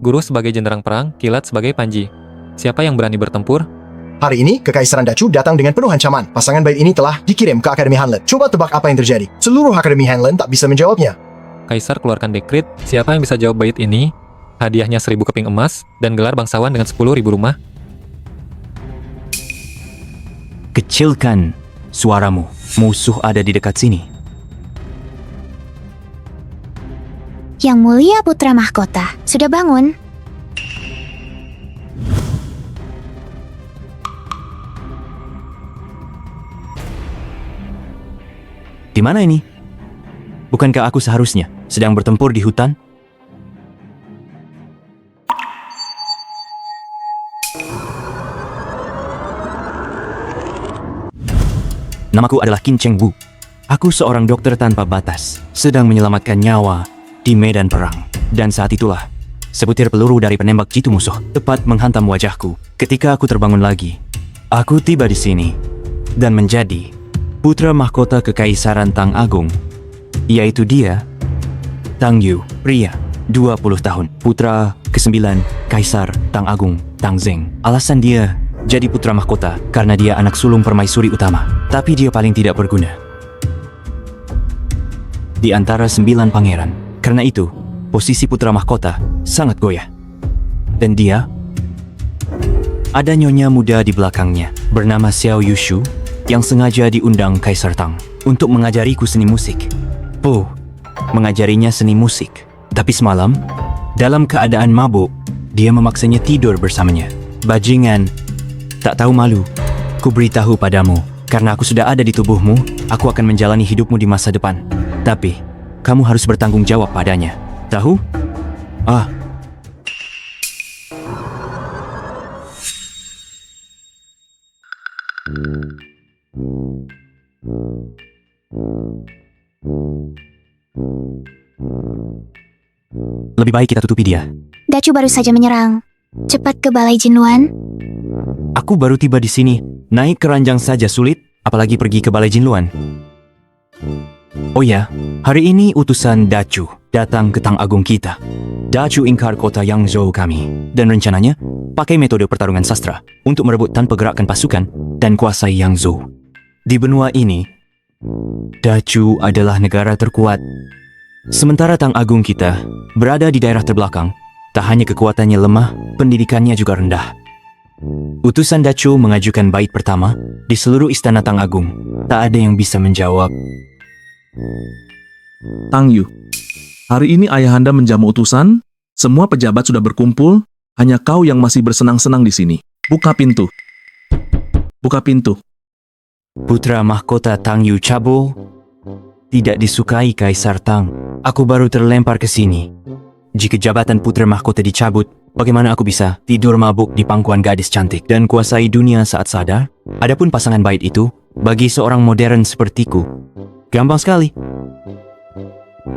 Guru sebagai jenderang perang, Kilat sebagai Panji. Siapa yang berani bertempur? Hari ini, Kekaisaran Dacu datang dengan penuh ancaman. Pasangan baik ini telah dikirim ke Akademi Hanlen. Coba tebak apa yang terjadi. Seluruh Akademi Hanlen tak bisa menjawabnya. Kaisar keluarkan dekrit, siapa yang bisa jawab bait ini? Hadiahnya 1000 keping emas, dan gelar bangsawan dengan 10.000 rumah. Kecilkan suaramu. Musuh ada di dekat sini. Yang Mulia Putra Mahkota, sudah bangun? Di mana ini? Bukankah aku seharusnya sedang bertempur di hutan? Namaku adalah Qin Cheng Wu. Aku seorang dokter tanpa batas, sedang menyelamatkan nyawa di medan perang. Dan saat itulah, sebutir peluru dari penembak jitu musuh tepat menghantam wajahku. Ketika aku terbangun lagi, aku tiba di sini dan menjadi putra mahkota Kekaisaran Tang Agung, yaitu dia, Tang Yu, pria, 20 tahun, putra ke-9 Kaisar Tang Agung, Tang Zeng. Alasan dia jadi putra mahkota karena dia anak sulung permaisuri utama, tapi dia paling tidak berguna di antara 9 pangeran. Karena itu, posisi putra mahkota sangat goyah. Dan dia, ada nyonya muda di belakangnya bernama Xiao Yushu yang sengaja diundang Kaisar Tang untuk mengajariku seni musik. Oh, mengajarinya seni musik. Tapi semalam, dalam keadaan mabuk, dia memaksanya tidur bersamanya. Bajingan, tak tahu malu. Ku beritahu padamu, karena aku sudah ada di tubuhmu, aku akan menjalani hidupmu di masa depan. Tapi, kamu harus bertanggung jawab padanya. Tahu? Ah. Lebih baik kita tutupi dia. Dacu baru saja menyerang. Cepat ke Balai Jinluan. Aku baru tiba di sini. Naik keranjang saja sulit, apalagi pergi ke Balai Jinluan. Oh ya, hari ini utusan Dacu datang ke Tang Agung kita. Dacu ingkar kota Yangzhou kami, dan rencananya pakai metode pertarungan sastra untuk merebut tanpa gerakan pasukan dan kuasai Yangzhou. Di benua ini, Dacu adalah negara terkuat. Sementara Tang Agung kita berada di daerah terbelakang. Tak hanya kekuatannya lemah, pendidikannya juga rendah. Utusan Dacu mengajukan bait pertama di seluruh istana Tang Agung. Tak ada yang bisa menjawab. Tang Yu, hari ini ayahanda menjamu utusan, semua pejabat sudah berkumpul, hanya kau yang masih bersenang-senang di sini. Buka pintu. Buka pintu. Putra mahkota Tang Yu cabul, tidak disukai Kaisar Tang. Aku baru terlempar ke sini. Jika jabatan putra mahkota dicabut, bagaimana aku bisa tidur mabuk di pangkuan gadis cantik dan kuasai dunia saat sadar? Adapun pasangan bait itu, bagi seorang modern sepertiku, gampang sekali.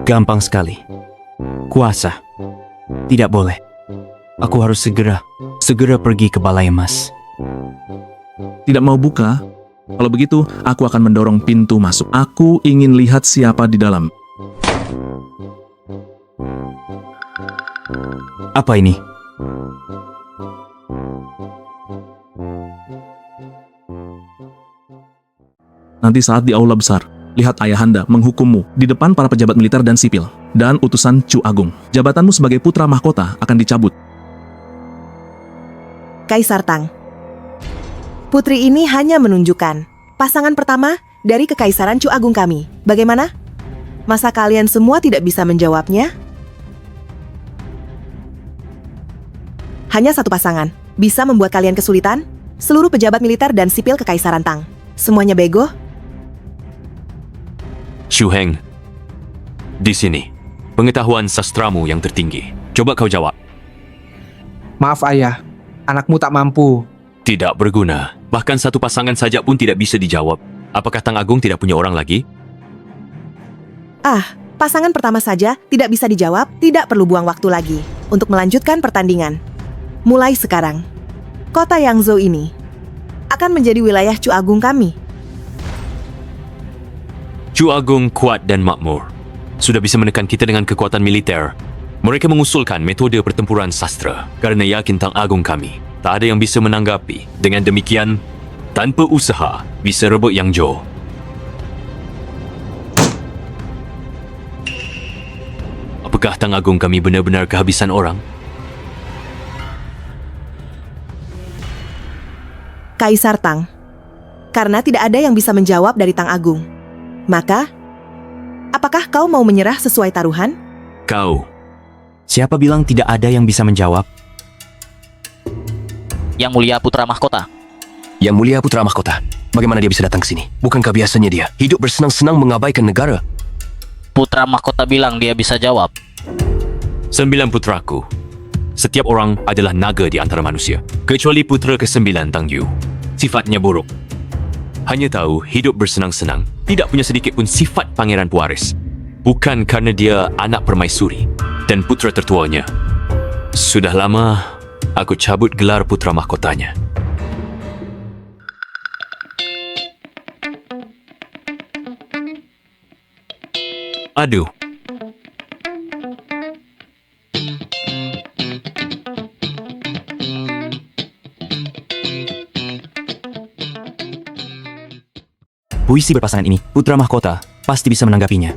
Gampang sekali. Kuasa. Tidak boleh. Aku harus segera pergi ke Balai Emas. Tidak mau buka? Kalau begitu, aku akan mendorong pintu masuk. Aku ingin lihat siapa di dalam. Apa ini? Nanti saat di aula besar, lihat ayahanda menghukummu di depan para pejabat militer dan sipil, dan utusan Chu Agung. Jabatanmu sebagai putra mahkota akan dicabut. Kaisar Tang, putri ini hanya menunjukkan pasangan pertama dari Kekaisaran Chu Agung kami. Bagaimana? Masa kalian semua tidak bisa menjawabnya? Hanya satu pasangan bisa membuat kalian kesulitan. Seluruh pejabat militer dan sipil Kekaisaran Tang, semuanya bego. Xu Heng, di sini, pengetahuan sastramu yang tertinggi. Coba kau jawab. Maaf ayah, anakmu tak mampu. Tidak berguna. Bahkan satu pasangan saja pun tidak bisa dijawab. Apakah Tang Agung tidak punya orang lagi? Pasangan pertama saja tidak bisa dijawab, tidak perlu buang waktu lagi untuk melanjutkan pertandingan. Mulai sekarang, kota Yangzhou ini akan menjadi wilayah Chu Agung kami. Chu Agung kuat dan makmur. Sudah bisa menekan kita dengan kekuatan militer. Mereka mengusulkan metode pertempuran sastra kerana yakin Tang Agung kami tak ada yang bisa menanggapi. Dengan demikian, tanpa usaha bisa rebut Yang Zhou. Apakah Tang Agung kami benar-benar kehabisan orang? Kaisar Tang. Karena tidak ada yang bisa menjawab dari Tang Agung. Maka, apakah kau mau menyerah sesuai taruhan? Kau. Siapa bilang tidak ada yang bisa menjawab? Yang Mulia Putra Mahkota. Yang Mulia Putra Mahkota, bagaimana dia bisa datang ke sini? Bukankah biasanya dia hidup bersenang-senang mengabaikan negara? Putra Mahkota bilang dia bisa jawab. 9 putraku. Setiap orang adalah naga di antara manusia. Kecuali putra ke-9 Tang Yu. Sifatnya buruk. Hanya tahu hidup bersenang-senang. Tidak punya sedikit pun sifat pangeran pewaris. Bukan kerana dia anak permaisuri dan putra tertuanya. Sudah lama aku cabut gelar putra mahkotanya. Aduh. Puisi berpasangan ini, Putra Mahkota pasti bisa menanggapinya.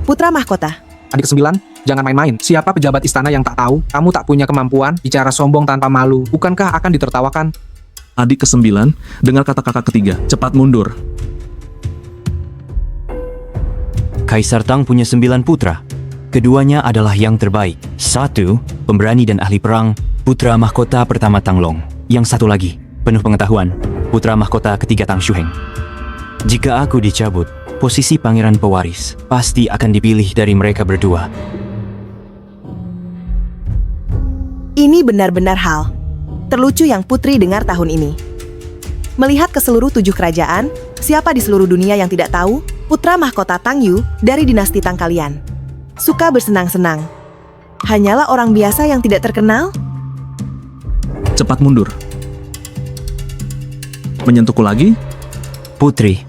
Putra Mahkota. Adik ke-9, jangan main-main. Siapa pejabat istana yang tak tahu? Kamu tak punya kemampuan, bicara sombong tanpa malu. Bukankah akan ditertawakan? Adik ke-9, dengar kata kakak ketiga. Cepat mundur. Kaisar Tang punya 9 putra. Keduanya adalah yang terbaik. 1, pemberani dan ahli perang, Putra Mahkota pertama Tang Long. Yang satu lagi, penuh pengetahuan, Putra Mahkota ketiga Tang Shuheng. Jika aku dicabut, posisi pangeran pewaris pasti akan dipilih dari mereka berdua. Ini benar-benar hal terlucu yang Putri dengar tahun ini. Melihat ke seluruh 7 kerajaan, siapa di seluruh dunia yang tidak tahu Putra Mahkota Tang Yu dari dinasti Tang kalian? Suka bersenang-senang. Hanyalah orang biasa yang tidak terkenal? Cepat mundur. Menyentuhku lagi? Putri,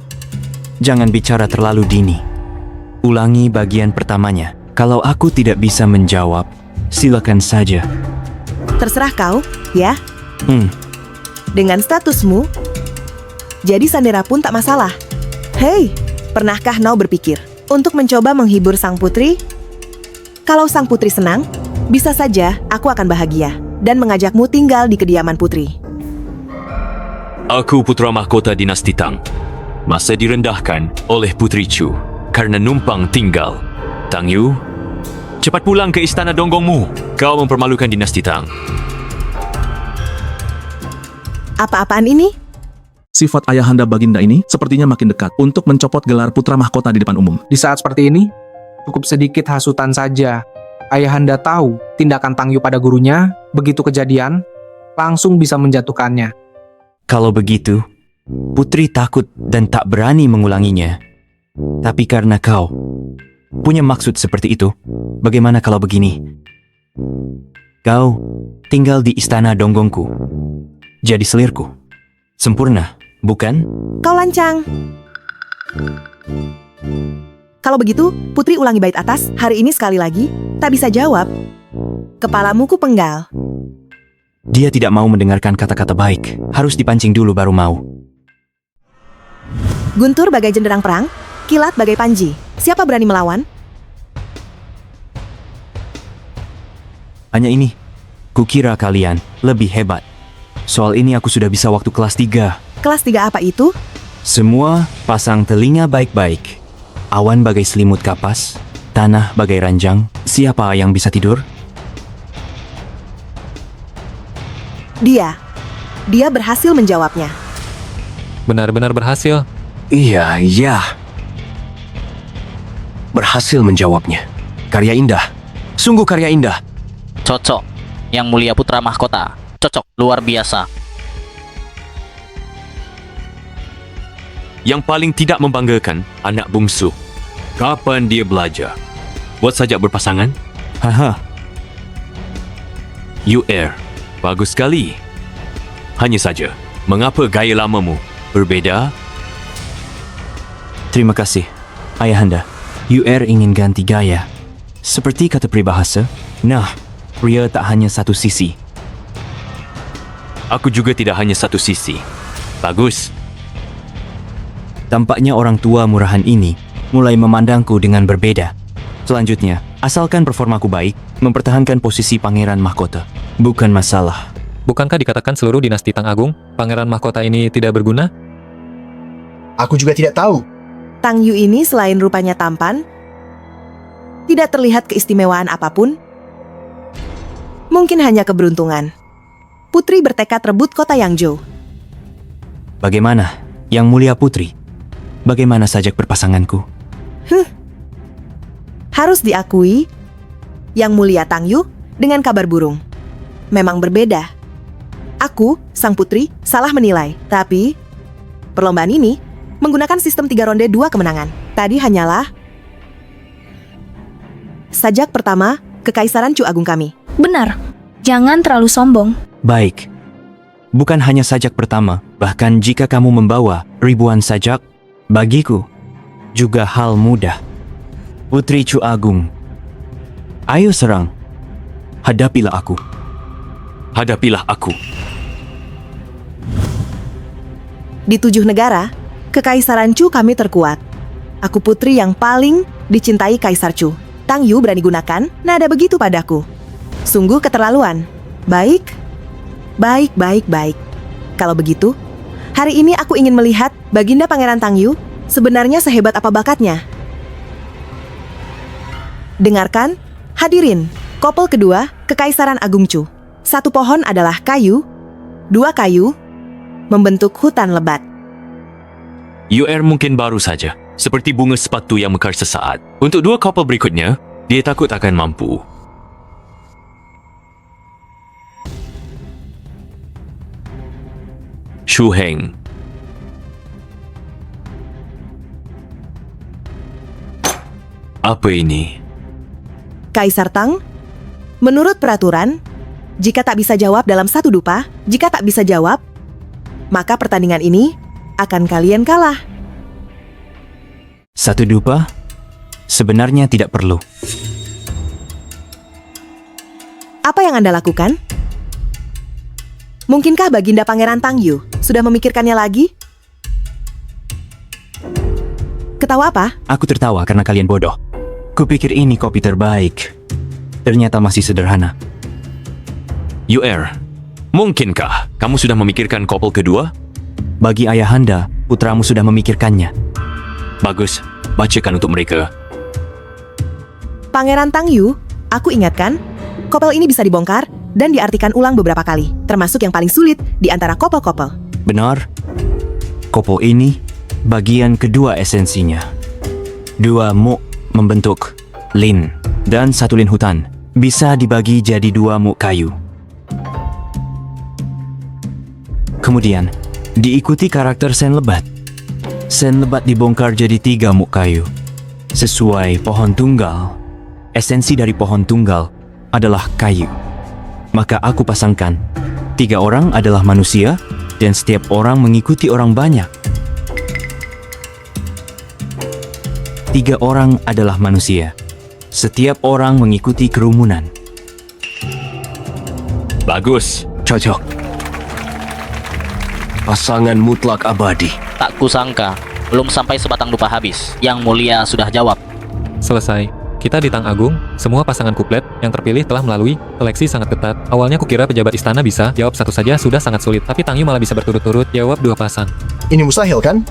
jangan bicara terlalu dini. Ulangi bagian pertamanya. Kalau aku tidak bisa menjawab, silakan saja. Terserah kau, ya. Dengan statusmu, jadi Sandera pun tak masalah. Hei, pernahkah kau berpikir untuk mencoba menghibur sang putri? Kalau sang putri senang, bisa saja aku akan bahagia dan mengajakmu tinggal di kediaman putri. Aku putra mahkota dinasti Tang. Masa direndahkan oleh Putri Chu karena numpang tinggal. Tang Yu, cepat pulang ke istana donggongmu. Kau mempermalukan dinasti Tang. Apa-apaan ini? Sifat ayahanda Baginda ini sepertinya makin dekat untuk mencopot gelar putra mahkota di depan umum. Di saat seperti ini, cukup sedikit hasutan saja. Ayahanda tahu tindakan Tang Yu pada gurunya, begitu kejadian, langsung bisa menjatuhkannya. Kalau begitu, Putri takut dan tak berani mengulanginya. Tapi karena kau punya maksud seperti itu, bagaimana kalau begini? Kau tinggal di istana donggongku, jadi selirku. Sempurna, bukan? Kau lancang. Kalau begitu, Putri ulangi bait atas hari ini sekali lagi. Tak bisa jawab. Kepalamu ku penggal. Dia tidak mau mendengarkan kata-kata baik. Harus dipancing dulu baru mau. Guntur bagai jenderang perang, Kilat bagai Panji. Siapa berani melawan? Hanya ini, kukira kalian lebih hebat. Soal ini aku sudah bisa waktu kelas 3. Kelas 3 apa itu? Semua pasang telinga baik-baik. Awan bagai selimut kapas, tanah bagai ranjang. Siapa yang bisa tidur? Dia. Dia berhasil menjawabnya. Benar-benar berhasil. Iya. Berhasil menjawabnya. Karya indah. Sungguh karya indah. Cocok. Yang Mulia Putra Mahkota. Cocok, luar biasa. Yang paling tidak membanggakan, anak bungsu. Kapan dia belajar? Buat sajak berpasangan? Haha, UR, bagus sekali. Hanya saja, mengapa gaya lamamu berbeza? terima kasih, Ayahanda. UR ingin ganti gaya. Seperti kata peribahasa, nah, pria tak hanya satu sisi. Aku juga tidak hanya satu sisi. Bagus. Tampaknya orang tua murahan ini mulai memandangku dengan berbeda. Selanjutnya, asalkan performaku baik, mempertahankan posisi pangeran mahkota. Bukan masalah. Bukankah dikatakan seluruh dinasti Tang Agung, pangeran mahkota ini tidak berguna? Aku juga tidak tahu. Tang Yu ini selain rupanya tampan, tidak terlihat keistimewaan apapun. Mungkin hanya keberuntungan. Putri bertekad rebut kota Yangzhou. Bagaimana, Yang Mulia Putri? Bagaimana sajak berpasanganku? Harus diakui, Yang Mulia Tang Yu dengan kabar burung. Memang berbeda. Aku, sang putri, salah menilai. Tapi, perlombaan ini menggunakan sistem 3 ronde 2 kemenangan. Tadi hanyalah sajak pertama Kekaisaran Chu Agung kami. Benar. Jangan terlalu sombong. Baik. Bukan hanya sajak pertama, bahkan jika kamu membawa ribuan sajak, bagiku juga hal mudah. Putri Chu Agung, ayo serang. Hadapilah aku. Hadapilah aku. Di 7 negara, Kekaisaran Chu kami terkuat. Aku putri yang paling dicintai Kaisar Chu. Tang Yu berani gunakan nada begitu padaku. Sungguh keterlaluan. Baik. Kalau begitu, hari ini aku ingin melihat Baginda Pangeran Tang Yu sebenarnya sehebat apa bakatnya. Dengarkan, hadirin, couple kedua Kekaisaran Agung Chu. 1 pohon adalah kayu, 2 kayu membentuk hutan lebat. UR mungkin baru saja, seperti bunga sepatu yang mekar sesaat. Untuk 2 couple berikutnya, dia takut akan mampu. Shu Heng. Apa ini? Kaisar Tang, menurut peraturan, jika tak bisa jawab dalam 1 dupa, jika tak bisa jawab, maka pertandingan ini akan kalian kalah. 1 dupa? Sebenarnya tidak perlu. Apa yang Anda lakukan? Mungkinkah Baginda Pangeran Tang Yu sudah memikirkannya lagi? Ketawa apa? Aku tertawa karena kalian bodoh. Kupikir ini kopi terbaik. Ternyata masih sederhana. UR, mungkinkah kamu sudah memikirkan couple kedua? Bagi ayahanda, putramu sudah memikirkannya. Bagus, bacakan untuk mereka. Pangeran Tang Yu, aku ingatkan, couple ini bisa dibongkar dan diartikan ulang beberapa kali, termasuk yang paling sulit di antara couple-couple. Benar. Kopo ini bagian kedua esensinya. 2 muk membentuk lin dan 1 lin hutan. Bisa dibagi jadi 2 muk kayu. Kemudian, diikuti karakter sen lebat. Sen lebat dibongkar jadi 3 muk kayu. Sesuai pohon tunggal. Esensi dari pohon tunggal adalah kayu. Maka aku pasangkan 3 orang adalah manusia dan setiap orang mengikuti orang banyak. 3 orang adalah manusia. Setiap orang mengikuti kerumunan. Bagus. Cocok. Pasangan mutlak abadi. Tak kusangka, belum sampai sebatang dupa habis. Yang Mulia sudah jawab. Selesai. Kita di Tang Agung, semua pasangan kuplet yang terpilih telah melalui seleksi sangat ketat. Awalnya kukira pejabat istana bisa jawab 1 saja sudah sangat sulit, tapi Tang Yu malah bisa berturut-turut jawab 2 pasang. Ini mustahil kan?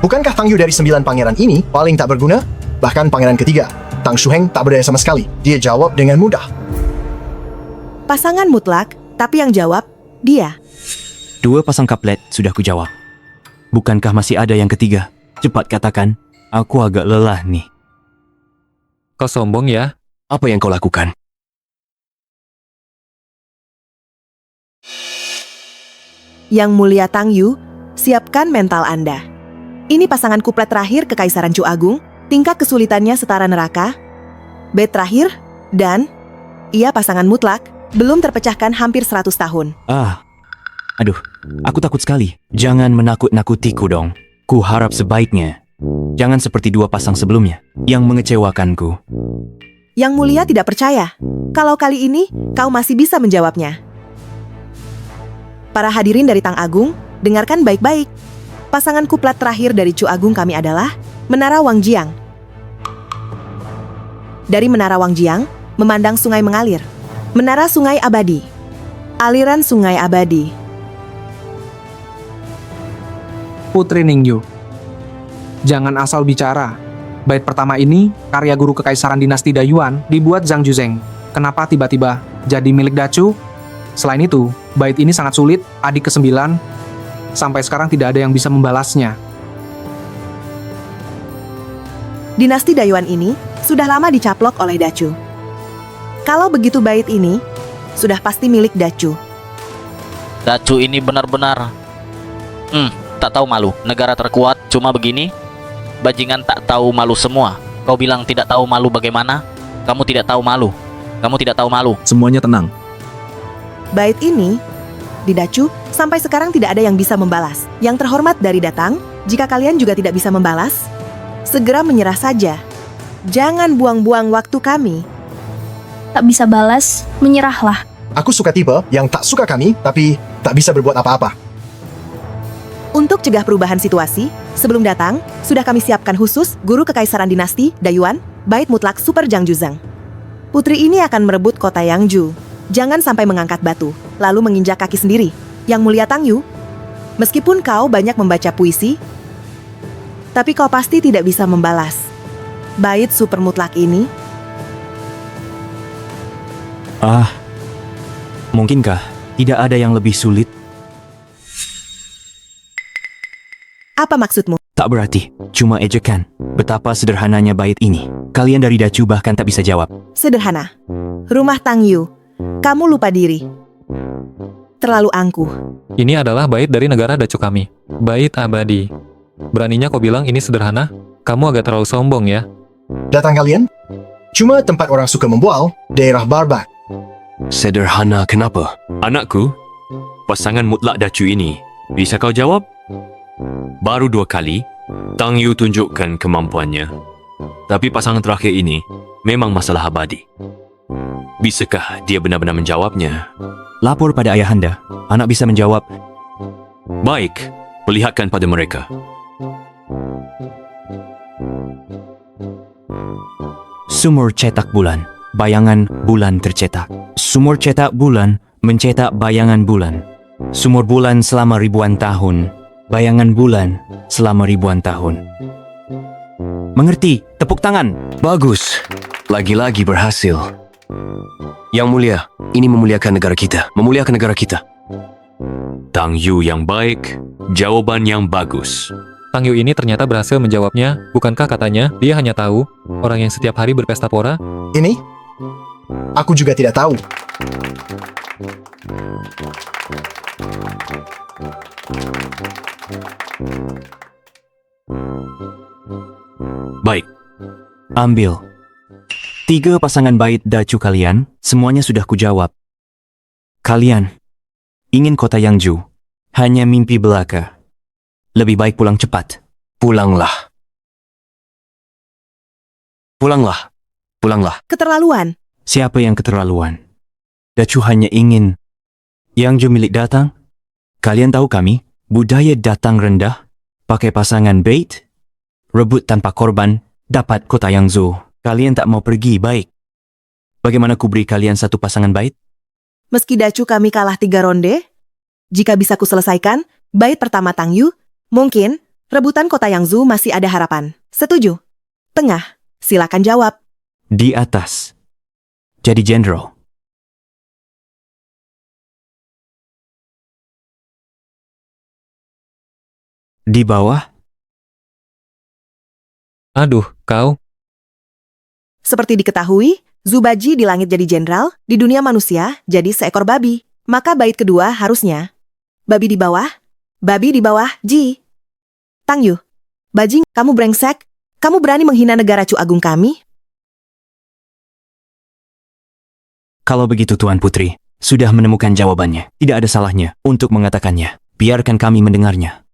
Bukankah Tang Yu dari 9 pangeran ini paling tak berguna? Bahkan pangeran ketiga, Tang Shu Heng tak berdaya sama sekali. Dia jawab dengan mudah. Pasangan mutlak, tapi yang jawab dia. 2 pasang kaplet sudah kujawab. Bukankah masih ada yang ketiga? Cepat katakan, aku agak lelah nih. Kau sombong ya? Apa yang kau lakukan? Yang Mulia Tang Yu, siapkan mental Anda. Ini pasangan kuplet terakhir Kekaisaran Chu Agung, tingkat kesulitannya setara neraka, bed terakhir, dan ia pasangan mutlak, belum terpecahkan hampir 100 tahun. Aduh, aku takut sekali. Jangan menakut-nakutiku dong. Ku harap sebaiknya jangan seperti 2 pasang sebelumnya yang mengecewakanku. Yang Mulia tidak percaya kalau kali ini kau masih bisa menjawabnya. Para hadirin dari Tang Agung, dengarkan baik-baik. Pasangan kuplat terakhir dari Chu Agung kami adalah Menara Wangjiang. Dari Menara Wangjiang, memandang sungai mengalir. Menara Sungai Abadi. Aliran Sungai Abadi. Putri Ningyu, jangan asal bicara. Bait pertama ini, karya guru kekaisaran dinasti Dayuan, dibuat Zhang Juzheng. Kenapa tiba-tiba jadi milik Dacu? Selain itu, bait ini sangat sulit, adik ke-9. Sampai sekarang tidak ada yang bisa membalasnya. Dinasti Dayuan ini sudah lama dicaplok oleh Dacu. Kalau begitu bait ini, sudah pasti milik Dacu. Dacu ini benar-benar tak tahu malu. Negara terkuat cuma begini. Bajingan tak tahu malu semua. Kau bilang tidak tahu malu bagaimana? Kamu tidak tahu malu. Kamu tidak tahu malu. Semuanya tenang. Bait ini, di Dacu, sampai sekarang tidak ada yang bisa membalas. Yang terhormat dari Datang, jika kalian juga tidak bisa membalas, segera menyerah saja. Jangan buang-buang waktu kami. Tak bisa balas, menyerahlah. Aku suka tipe yang tak suka kami, tapi tak bisa berbuat apa-apa. Untuk cegah perubahan situasi, sebelum datang, sudah kami siapkan khusus guru kekaisaran dinasti Dayuan, bait mutlak Super Zhang Juzheng. Putri ini akan merebut kota Yangju. Jangan sampai mengangkat batu, lalu menginjak kaki sendiri. Yang Mulia Tang Yu, meskipun kau banyak membaca puisi, tapi kau pasti tidak bisa membalas. Bait super mutlak ini, Mungkinkah tidak ada yang lebih sulit? apa maksudmu? Tak berarti, cuma ejekan. Betapa sederhananya bait ini. Kalian dari Dacu bahkan tak bisa jawab. Sederhana. Rumah Tang Yu, kamu lupa diri. Terlalu angkuh. Ini adalah bait dari negara Dacu kami. Bait abadi. Beraninya kau bilang ini sederhana? Kamu agak terlalu sombong ya. Datang kalian? Cuma tempat orang suka membual, daerah Barbak. Sederhana kenapa? Anakku, pasangan mutlak Dacu ini, bisa kau jawab? Baru 2 kali, Tang Yu tunjukkan kemampuannya. Tapi pasangan terakhir ini memang masalah abadi. Bisakah dia benar-benar menjawabnya? Lapor pada ayahanda. Anak bisa menjawab. Baik, perlihatkan pada mereka. Sumur cetak bulan. Bayangan bulan tercetak. Sumur cetak bulan mencetak bayangan bulan. Sumur bulan selama ribuan tahun. Bayangan bulan selama ribuan tahun. Mengerti? Tepuk tangan. Bagus. Lagi-lagi berhasil. Yang Mulia, ini memuliakan negara kita. Memuliakan negara kita. Tang Yu yang baik, jawaban yang bagus. Tang Yu ini ternyata berhasil menjawabnya. Bukankah katanya dia hanya tahu orang yang setiap hari berpesta pora? Ini? Aku juga tidak tahu. Baik, Ambil. 3 pasangan bait Dacu kalian, semuanya sudah kujawab. Kalian ingin kota Yangju, hanya mimpi belaka. Lebih baik pulang cepat. Pulanglah. Pulanglah. Pulanglah. Keterlaluan. Siapa yang keterlaluan? Dacu hanya ingin Yangju milik Datang. Kalian tahu kami, budaya Datang rendah, pakai pasangan bait, rebut tanpa korban, dapat kota Yangzu. Kalian tak mau pergi, baik. Bagaimana ku beri kalian 1 pasangan bait? Meski Dacu kami kalah 3 ronde, jika bisa ku selesaikan, bait pertama Tang Yu, mungkin rebutan kota Yangzu masih ada harapan. Setuju? Tengah, silakan jawab. Di atas. Jadi jenderal. Di bawah. Aduh, kau. Seperti diketahui, Zubaji di langit jadi jenderal, di dunia manusia jadi seekor babi. Maka bait kedua harusnya babi di bawah, Ji. Tang Yu, bajing, kamu brengsek, kamu berani menghina negara Chu Agung kami? Kalau begitu Tuan Putri, sudah menemukan jawabannya. Tidak ada salahnya untuk mengatakannya. Biarkan kami mendengarnya.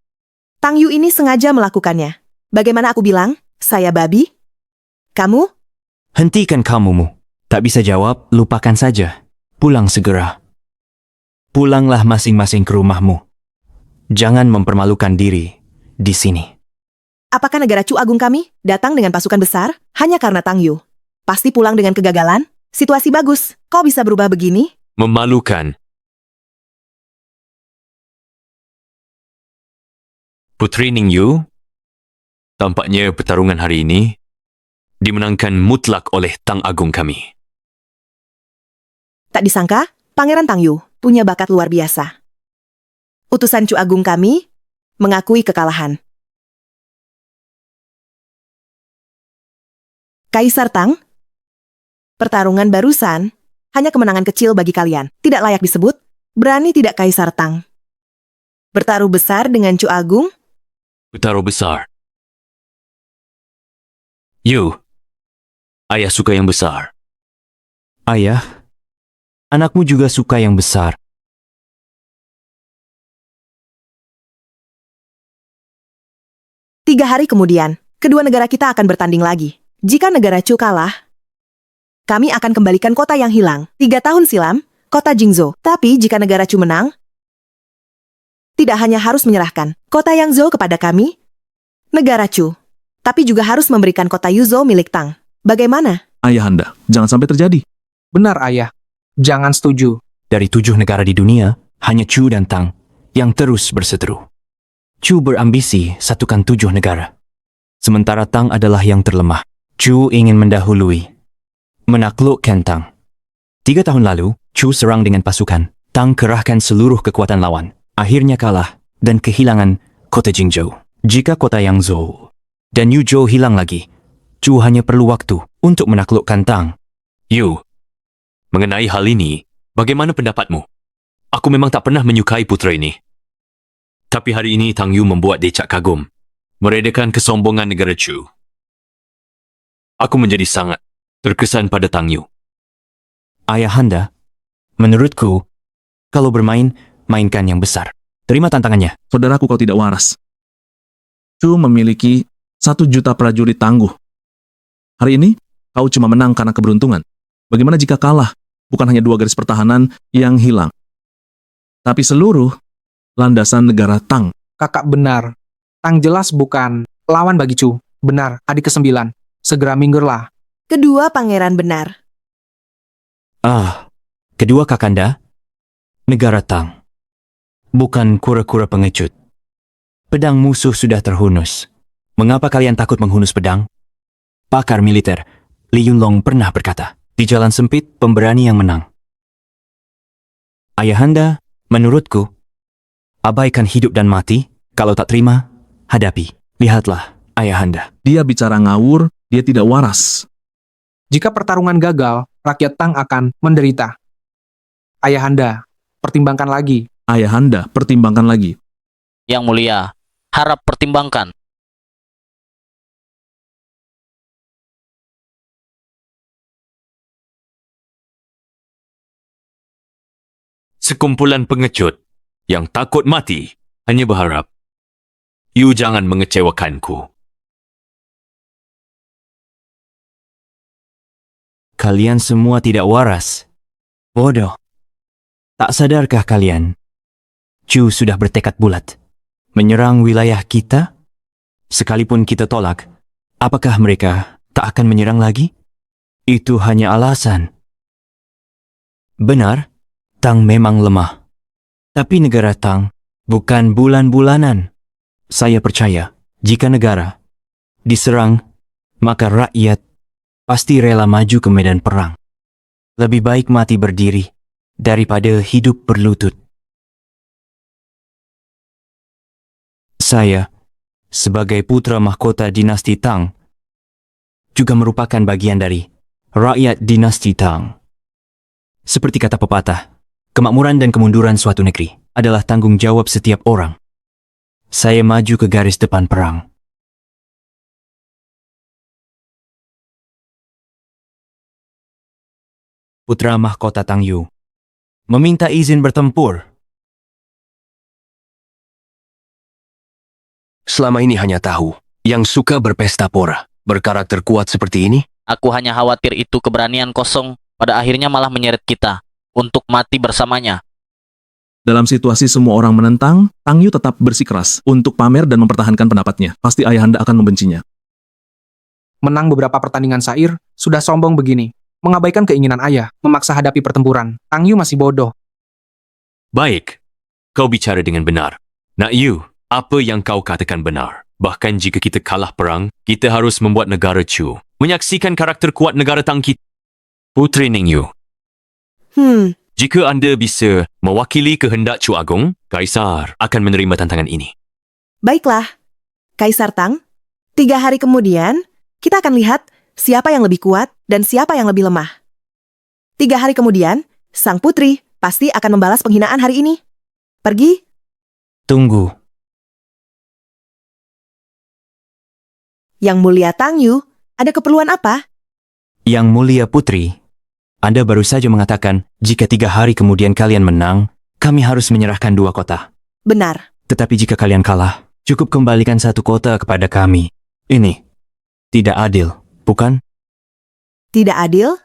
Tang Yu ini sengaja melakukannya. Bagaimana aku bilang, saya babi? Kamu Hentikan kamumu. Tak bisa jawab, lupakan saja. Pulang segera. Pulanglah masing-masing ke rumahmu. Jangan mempermalukan diri di sini. Apakah negara Chu Agung kami datang dengan pasukan besar hanya karena Tang Yu? Pasti pulang dengan kegagalan? Situasi bagus. Kau bisa berubah begini? Memalukan. Putri Ningyu, tampaknya pertarungan hari ini dimenangkan mutlak oleh Tang Agung kami. Tak disangka, Pangeran Tang Yu punya bakat luar biasa. Utusan Chu Agung kami mengakui kekalahan. Kaisar Tang, pertarungan barusan hanya kemenangan kecil bagi kalian. Tidak layak disebut, berani tidak Kaisar Tang? Bertaruh besar dengan Chu Agung? Bertaruh besar. Yu, ayah suka yang besar. Ayah, anakmu juga suka yang besar. Tiga hari kemudian, kedua negara kita akan bertanding lagi. Jika negara Chu kalah, kami akan kembalikan kota yang hilang 3 tahun silam, kota Jingzhou. Tapi jika negara Chu menang, tidak hanya harus menyerahkan kota Yangzhou kepada kami, negara Chu, tapi juga harus memberikan kota Yuzhou milik Tang. Bagaimana? Ayahanda, jangan sampai terjadi. Benar, Ayah. Jangan setuju. Dari 7 negara di dunia, hanya Chu dan Tang yang terus berseteru. Chu berambisi satukan 7 negara. Sementara Tang adalah yang terlemah. Chu ingin mendahului, menaklukkan Tang. 3 tahun lalu, Chu serang dengan pasukan. Tang kerahkan seluruh kekuatan lawan. Akhirnya kalah dan kehilangan kota Jingzhou. Jika kota Yangzhou dan Yuzhou hilang lagi, Chu hanya perlu waktu untuk menaklukkan Tang. Yu, mengenai hal ini, bagaimana pendapatmu? Aku memang tak pernah menyukai putra ini. Tapi hari ini Tang Yu membuat decak kagum, meredakan kesombongan negara Chu. Aku menjadi sangat terkesan pada Tang Yu. Ayahanda, menurutku, kalau bermain, mainkan yang besar. Terima tantangannya. Saudaraku, kau tidak waras. Chu memiliki 1 juta prajurit tangguh. Hari ini, kau cuma menang karena keberuntungan. Bagaimana jika kalah? Bukan hanya 2 garis pertahanan yang hilang, tapi seluruh landasan negara Tang. Kakak benar. Tang jelas bukan lawan bagi Chu. Benar, adik ke-9. Segera minggirlah. Kedua pangeran benar. Kedua kakanda, negara Tang. Bukan kura-kura pengecut. Pedang musuh sudah terhunus. Mengapa kalian takut menghunus pedang? Pakar militer, Li Yunlong pernah berkata, di jalan sempit, pemberani yang menang. Ayahanda, menurutku, abaikan hidup dan mati. Kalau tak terima, hadapi. Lihatlah, Ayahanda. Dia bicara ngawur, dia tidak waras. Jika pertarungan gagal, rakyat Tang akan menderita. Ayahanda, pertimbangkan lagi. Ayahanda, pertimbangkan lagi. Yang mulia, harap pertimbangkan. Sekumpulan pengecut yang takut mati hanya berharap Yu jangan mengecewakanku. Kalian semua tidak waras. Bodoh. Tak sadarkah kalian? Chu sudah bertekad bulat menyerang wilayah kita? Sekalipun kita tolak, apakah mereka tak akan menyerang lagi? Itu hanya alasan. Benar, Tang memang lemah. Tapi negara Tang bukan bulan-bulanan. Saya percaya, jika negara diserang, maka rakyat pasti rela maju ke medan perang. Lebih baik mati berdiri daripada hidup berlutut. Saya, sebagai putra mahkota dinasti Tang, juga merupakan bagian dari rakyat dinasti Tang. Seperti kata pepatah, kemakmuran dan kemunduran suatu negeri adalah tanggung jawab setiap orang. Saya maju ke garis depan perang. Putra mahkota Tang Yu meminta izin bertempur. Selama ini hanya tahu yang suka berpesta pora, berkarakter kuat seperti ini, Aku hanya khawatir itu keberanian kosong pada akhirnya malah menyeret kita untuk mati bersamanya. Dalam situasi semua orang menentang, Tang Yu tetap bersikeras untuk pamer dan mempertahankan pendapatnya. Pasti ayahanda akan membencinya. Menang beberapa pertandingan syair, sudah sombong begini. Mengabaikan keinginan ayah, memaksa hadapi pertempuran. Tang Yu masih bodoh. Baik, kau bicara dengan benar. Nak Yu, apa yang kau katakan benar. Bahkan jika kita kalah perang, kita harus membuat negara Chu. Menyaksikan karakter kuat negara Tang kita. Putri Ning Yu, jika anda bisa mewakili kehendak Chu Agong, Kaisar akan menerima tantangan ini. Baiklah, Kaisar Tang. 3 hari kemudian, kita akan lihat siapa yang lebih kuat dan siapa yang lebih lemah. 3 hari kemudian, sang putri pasti akan membalas penghinaan hari ini. Pergi. Tunggu. Yang Mulia Tang Yu, ada keperluan apa? Yang Mulia Putri, Anda baru saja mengatakan jika 3 hari kemudian kalian menang, kami harus menyerahkan 2 kota. Benar. Tetapi jika kalian kalah, cukup kembalikan 1 kota kepada kami. Ini tidak adil, bukan? Tidak adil?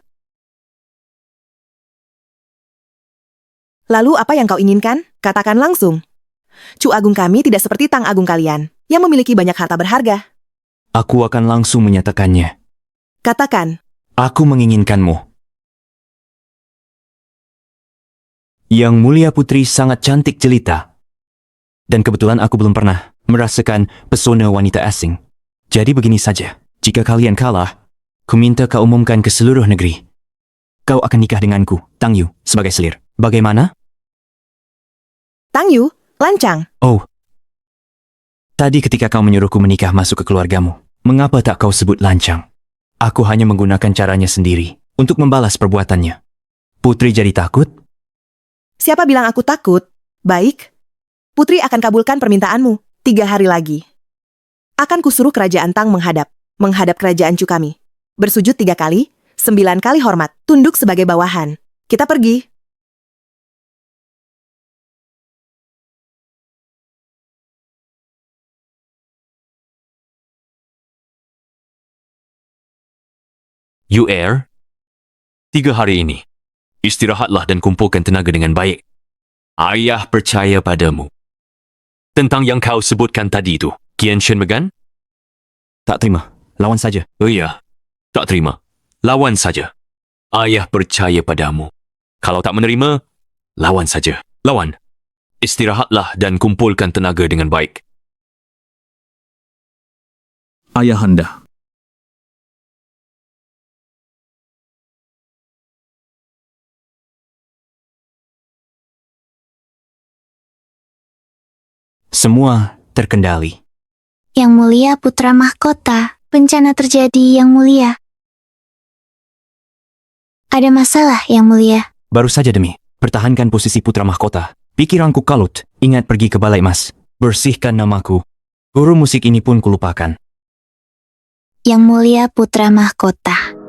Lalu apa yang kau inginkan? Katakan langsung. Chu Agung kami tidak seperti Tang Agung kalian, yang memiliki banyak harta berharga. Aku akan langsung menyatakannya. Katakan. Aku menginginkanmu. Yang Mulia Putri sangat cantik jelita. Dan kebetulan aku belum pernah merasakan pesona wanita asing. Jadi begini saja, jika kalian kalah, ku minta kau umumkan ke seluruh negeri. Kau akan nikah denganku, Tang Yu, sebagai selir. Bagaimana? Tang Yu, lancang. Oh. Tadi ketika kau menyuruhku menikah masuk ke keluargamu, mengapa tak kau sebut lancang? Aku hanya menggunakan caranya sendiri untuk membalas perbuatannya. Putri jadi takut? Siapa bilang aku takut? Baik. Putri akan kabulkan permintaanmu 3 hari lagi. Akan kusuruh kerajaan Tang menghadap kerajaan Chu kami. Bersujud 3 kali, 9 kali hormat, tunduk sebagai bawahan. Kita pergi. Yu 3 hari ini, istirahatlah dan kumpulkan tenaga dengan baik. Ayah percaya padamu. Tentang yang kau sebutkan tadi itu, Qian Shen Megan? Tak terima, lawan saja. Oh iya, tak terima. Lawan saja. Ayah percaya padamu. Kalau tak menerima, lawan saja. Lawan. Istirahatlah dan kumpulkan tenaga dengan baik. Ayahanda. Semua terkendali. Yang Mulia Putra Mahkota, bencana terjadi Yang Mulia. Ada masalah Yang Mulia. Baru saja Demi, pertahankan posisi putra mahkota. Pikiranku kalut, ingat pergi ke Balai Emas. Bersihkan namaku. Guru musik ini pun kulupakan. Yang Mulia Putra Mahkota.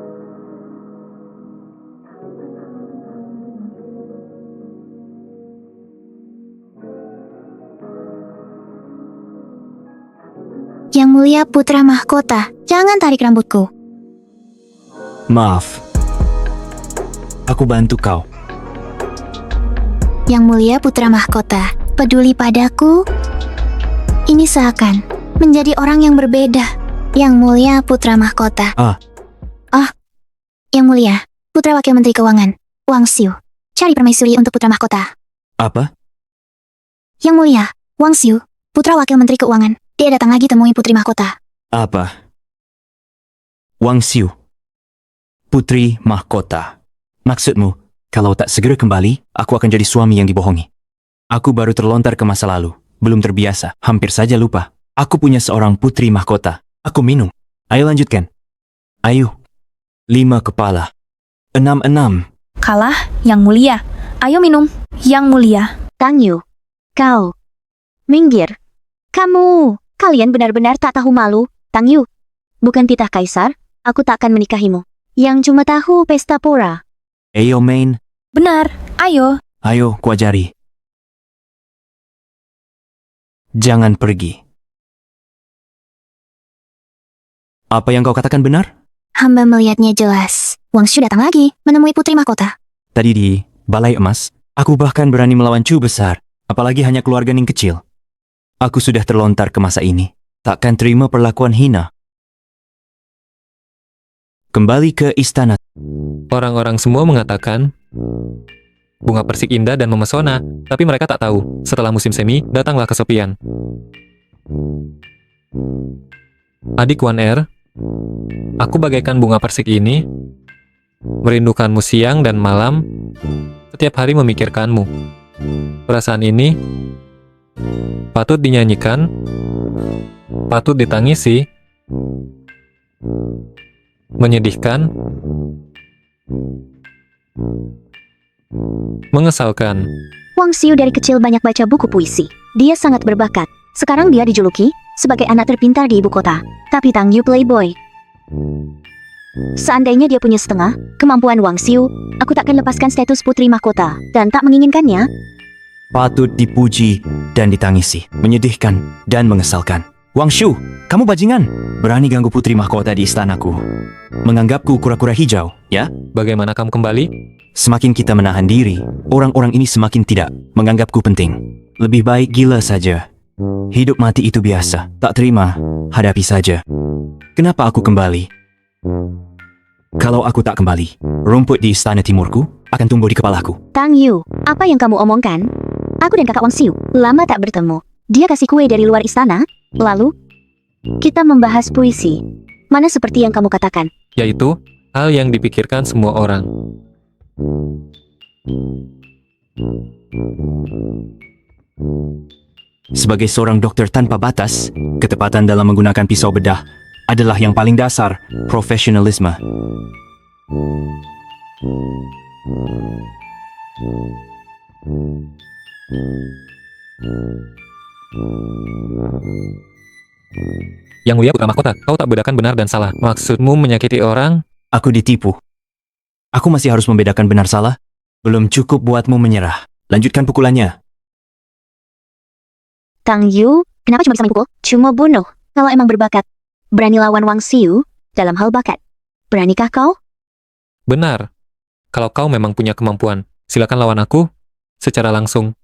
Yang Mulia Putra Mahkota, jangan tarik rambutku. Maaf. Aku bantu kau. Yang Mulia Putra Mahkota, peduli padaku? Ini seakan menjadi orang yang berbeda. Yang Mulia Putra Mahkota. Yang Mulia, Putra Wakil Menteri Keuangan, Wang Xiu. Cari permaisuri untuk Putra Mahkota. Apa? Yang Mulia, Wang Xiu, Putra Wakil Menteri Keuangan. Dia datang lagi temui Putri Mahkota. Apa? Wang Xiu. Putri Mahkota. Maksudmu, kalau tak segera kembali, aku akan jadi suami yang dibohongi. Aku baru terlontar ke masa lalu. Belum terbiasa, hampir saja lupa. Aku punya seorang putri mahkota. Aku minum. Ayo lanjutkan. Ayo. 5 kepala. 6. Kalah, Yang Mulia. Ayo minum, Yang Mulia. Tang Yu, kau. Minggir. Kalian benar-benar tak tahu malu, Tang Yu. Bukan titah kaisar, aku tak akan menikahimu. Yang cuma tahu pesta pora. Ayo main. Benar, ayo. Ayo, kuajari. Jangan pergi. Apa yang kau katakan benar? Hamba melihatnya jelas. Wang Xiu datang lagi menemui putri mahkota. Tadi di Balai Emas, aku bahkan berani melawan Chu besar, apalagi hanya keluarga Ning kecil. Aku sudah terlontar ke masa ini. Takkan terima perlakuan hina. Kembali ke istana. Orang-orang semua mengatakan bunga persik indah dan memesona, tapi mereka tak tahu. Setelah musim semi, datanglah kesepian. Adik Wan Er, aku bagaikan bunga persik ini, merindukanmu siang dan malam, setiap hari memikirkanmu. Perasaan ini patut dinyanyikan, patut ditangisi, menyedihkan, mengesalkan. Wang Xiu dari kecil banyak baca buku puisi. Dia sangat berbakat. Sekarang dia dijuluki sebagai anak terpintar di ibu kota. Tapi Tang Yu playboy. Seandainya dia punya setengah kemampuan Wang Xiu, aku takkan lepaskan status putri mahkota dan tak menginginkannya. Patut dipuji dan ditangisi, menyedihkan dan mengesalkan. Wang Xiu, kamu bajingan. Berani ganggu putri mahkota di istanaku. Menganggapku kura-kura hijau, ya? Bagaimana kamu kembali? Semakin kita menahan diri, orang-orang ini semakin tidak menganggapku penting. Lebih baik gila saja. Hidup mati itu biasa, tak terima, hadapi saja. Kenapa aku kembali? Kalau aku tak kembali, rumput di istana timurku akan tumbuh di kepalaku. Tang Yu, apa yang kamu omongkan? Aku dan kakak Wang Xiu lama tak bertemu. Dia kasih kue dari luar istana, lalu kita membahas puisi. Mana seperti yang kamu katakan? Yaitu hal yang dipikirkan semua orang. Sebagai seorang dokter tanpa batas, ketepatan dalam menggunakan pisau bedah adalah yang paling dasar profesionalisme. Yang Mulia Putra Mahkota, kau tak bedakan benar dan salah. Maksudmu menyakiti orang? Aku ditipu. Aku masih harus membedakan benar salah? Belum cukup buatmu menyerah. Lanjutkan pukulannya. Tang Yu, kenapa cuma bisa main pukul? Cuma bunuh. Kalau emang berbakat, berani lawan Wang Xiu dalam hal bakat. Beranikah kau? Benar. Kalau kau memang punya kemampuan, silakan lawan aku secara langsung.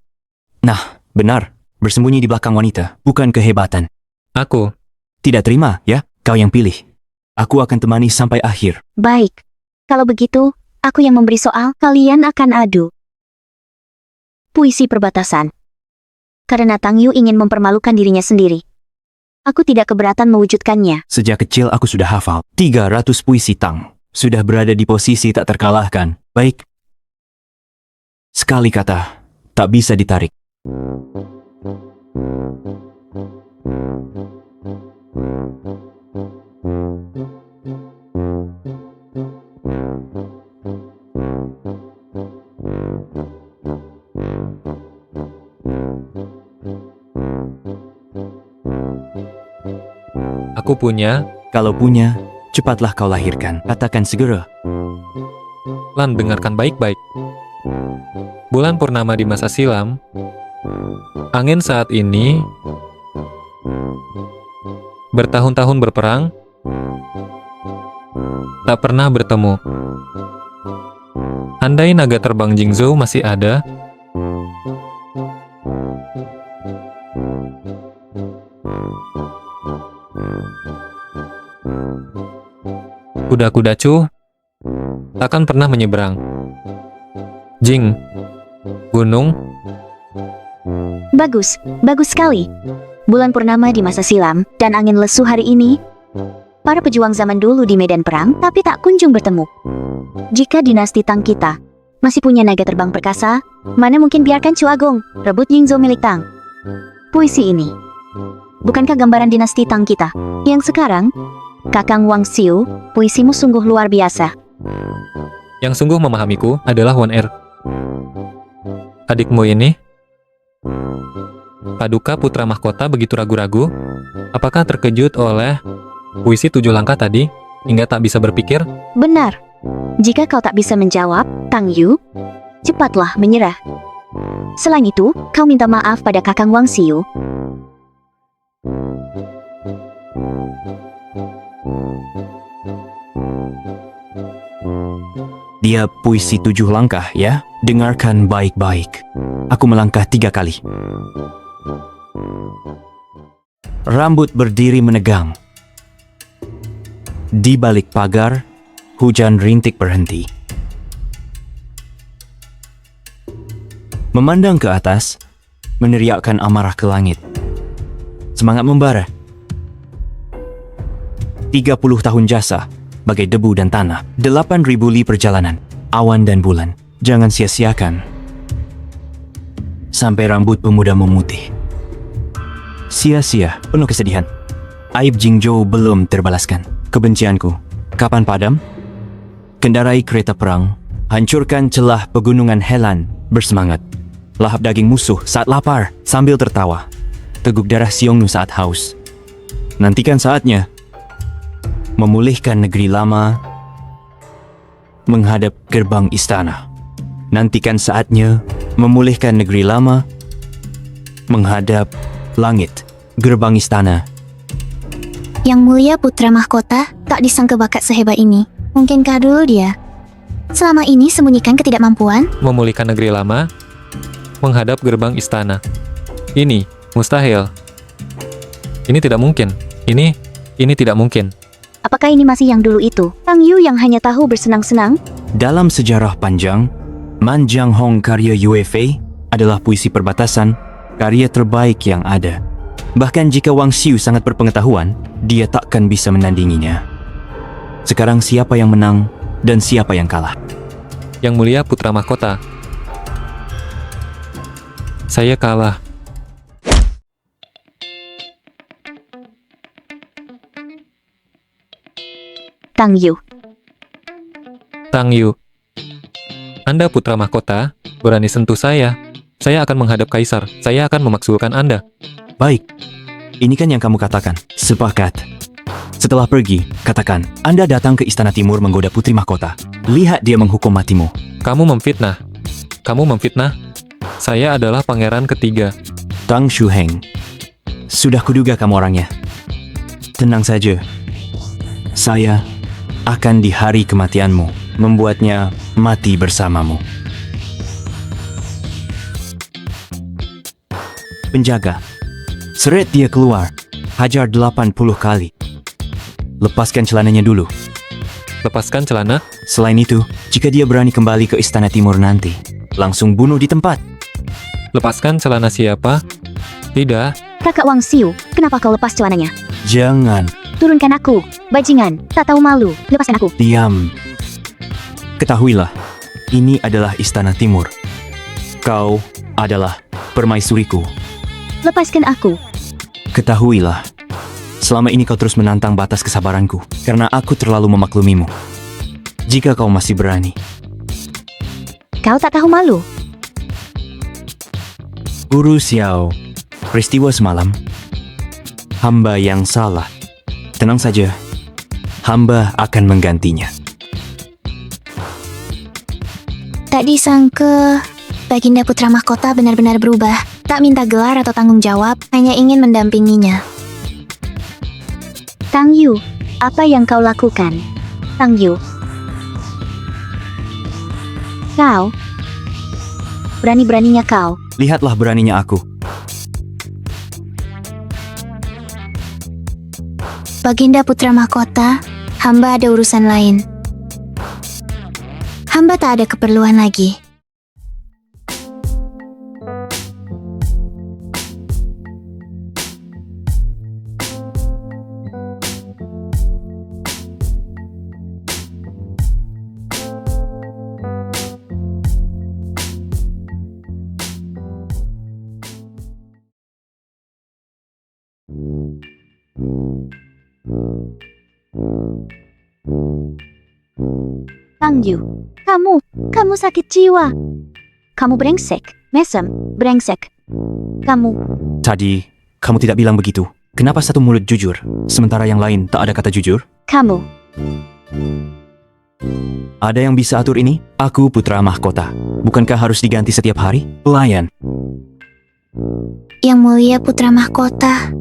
Nah, benar. Bersembunyi di belakang wanita, bukan kehebatan. Aku Tidak terima, ya? Kau yang pilih. Aku akan temani sampai akhir. Baik. Kalau begitu, aku yang memberi soal, kalian akan adu. Puisi perbatasan. Karena Tang Yu ingin mempermalukan dirinya sendiri. Aku tidak keberatan mewujudkannya. Sejak kecil aku sudah hafal 300 puisi Tang. Sudah berada di posisi tak terkalahkan. Baik. Sekali kata, tak bisa ditarik. Aku punya. Kalau punya, cepatlah kau lahirkan. Katakan segera. Lan, dengarkan baik-baik. Bulan purnama di masa silam, angin saat ini bertahun-tahun berperang, tak pernah bertemu. Andai naga terbang Jingzhou masih ada, kuda-kuda Chu takkan pernah menyeberang. Jing, gunung. Bagus, bagus sekali. Bulan purnama di masa silam dan angin lesu hari ini. Para pejuang zaman dulu di medan perang tapi tak kunjung bertemu. Jika dinasti Tang kita masih punya naga terbang perkasa, mana mungkin biarkan Chu Agong rebut Jingzhou milik Tang. Puisi ini, bukankah gambaran dinasti Tang kita? Yang sekarang, Kakang Wang Xiu, puisimu sungguh luar biasa. Yang sungguh memahamiku adalah Wan Er. Adikmu ini, Paduka Putra Mahkota, begitu ragu-ragu. Apakah terkejut oleh puisi 7 langkah tadi hingga tak bisa berpikir? Benar. Jika kau tak bisa menjawab, Tang Yu, cepatlah menyerah. Selain itu, kau minta maaf pada Kakang Wang Xiu. Dia puisi 7 langkah ya. Dengarkan baik-baik. Aku melangkah 3 kali. Rambut berdiri menegang. Di balik pagar, hujan rintik berhenti. Memandang ke atas, meneriakkan amarah ke langit. Semangat membara. 30 tahun jasa, bagai debu dan tanah. 8.000 li perjalanan, awan dan bulan. Jangan sia-siakan. Sampai rambut pemuda memutih. Sia-sia, penuh kesedihan. Aib Jingzhou belum terbalaskan. Kebencianku, kapan padam? Kendarai kereta perang, hancurkan celah pegunungan Helan, bersemangat. Lahap daging musuh saat lapar, sambil tertawa. Teguk darah Xiongnu saat haus. Nantikan saatnya. Memulihkan negeri lama, menghadap gerbang istana. Nantikan saatnya, memulihkan negeri lama, menghadap langit, gerbang istana. Yang mulia putra mahkota tak disangka bakat sehebat ini. Mungkinkah dulu dia selama ini sembunyikan ketidakmampuan? Memulihkan negeri lama, menghadap gerbang istana. Ini mustahil. Ini tidak mungkin. Ini tidak mungkin. Apakah ini masih yang dulu itu? Tang Yu yang hanya tahu bersenang-senang? Dalam sejarah panjang, Man Jiang Hong karya Yue Fei adalah puisi perbatasan, karya terbaik yang ada. Bahkan jika Wang Xiu sangat berpengetahuan, dia takkan bisa menandinginya. Sekarang siapa yang menang dan siapa yang kalah? Yang mulia putra mahkota. Saya kalah. Tang Yu. Tang Yu. Anda putra mahkota, berani sentuh saya. Saya akan menghadap kaisar. Saya akan memaksulkan Anda. Baik, ini kan yang kamu katakan. Sepakat. Setelah pergi, katakan, Anda datang ke Istana Timur menggoda putri mahkota. Lihat dia menghukum matimu. Kamu memfitnah. Kamu memfitnah. Saya adalah pangeran ketiga. Tang Shuheng. Sudah kuduga kamu orangnya. Tenang saja. Saya akan di hari kematianmu membuatnya mati bersamamu. Penjaga, seret dia keluar, hajar 80 kali. Lepaskan celananya dulu. Lepaskan celana. Selain itu, jika dia berani kembali ke Istana Timur nanti, langsung bunuh di tempat. Lepaskan celana siapa? Tidak. Kakak Wang Xiu, kenapa kau lepas celananya? Jangan. Turunkan aku, bajingan, tak tahu malu, lepaskan aku. Diam. Ketahuilah, ini adalah Istana Timur. Kau adalah permaisuriku. Lepaskan aku. Ketahuilah, selama ini kau terus menantang batas kesabaranku, karena aku terlalu memaklumimu. Jika kau masih berani. Kau tak tahu malu. Guru Xiao, peristiwa semalam, hamba yang salah. Tenang saja, hamba akan menggantinya. Tak disangka, Baginda Putra Mahkota benar-benar berubah. Tak minta gelar atau tanggung jawab, hanya ingin mendampinginya. Tang Yu, apa yang kau lakukan? Tang Yu. Kau. Berani-beraninya kau. Lihatlah beraninya aku. Baginda Putra Mahkota, hamba ada urusan lain. Hamba tak ada keperluan lagi. Tang Yu, kamu sakit jiwa. Kamu brengsek, mesem, brengsek. Kamu. Tadi, kamu tidak bilang begitu. Kenapa satu mulut jujur, sementara yang lain tak ada kata jujur? Kamu. Ada yang bisa atur ini? Aku putra mahkota. Bukankah harus diganti setiap hari? Pelayan. Yang mulia Putra Mahkota.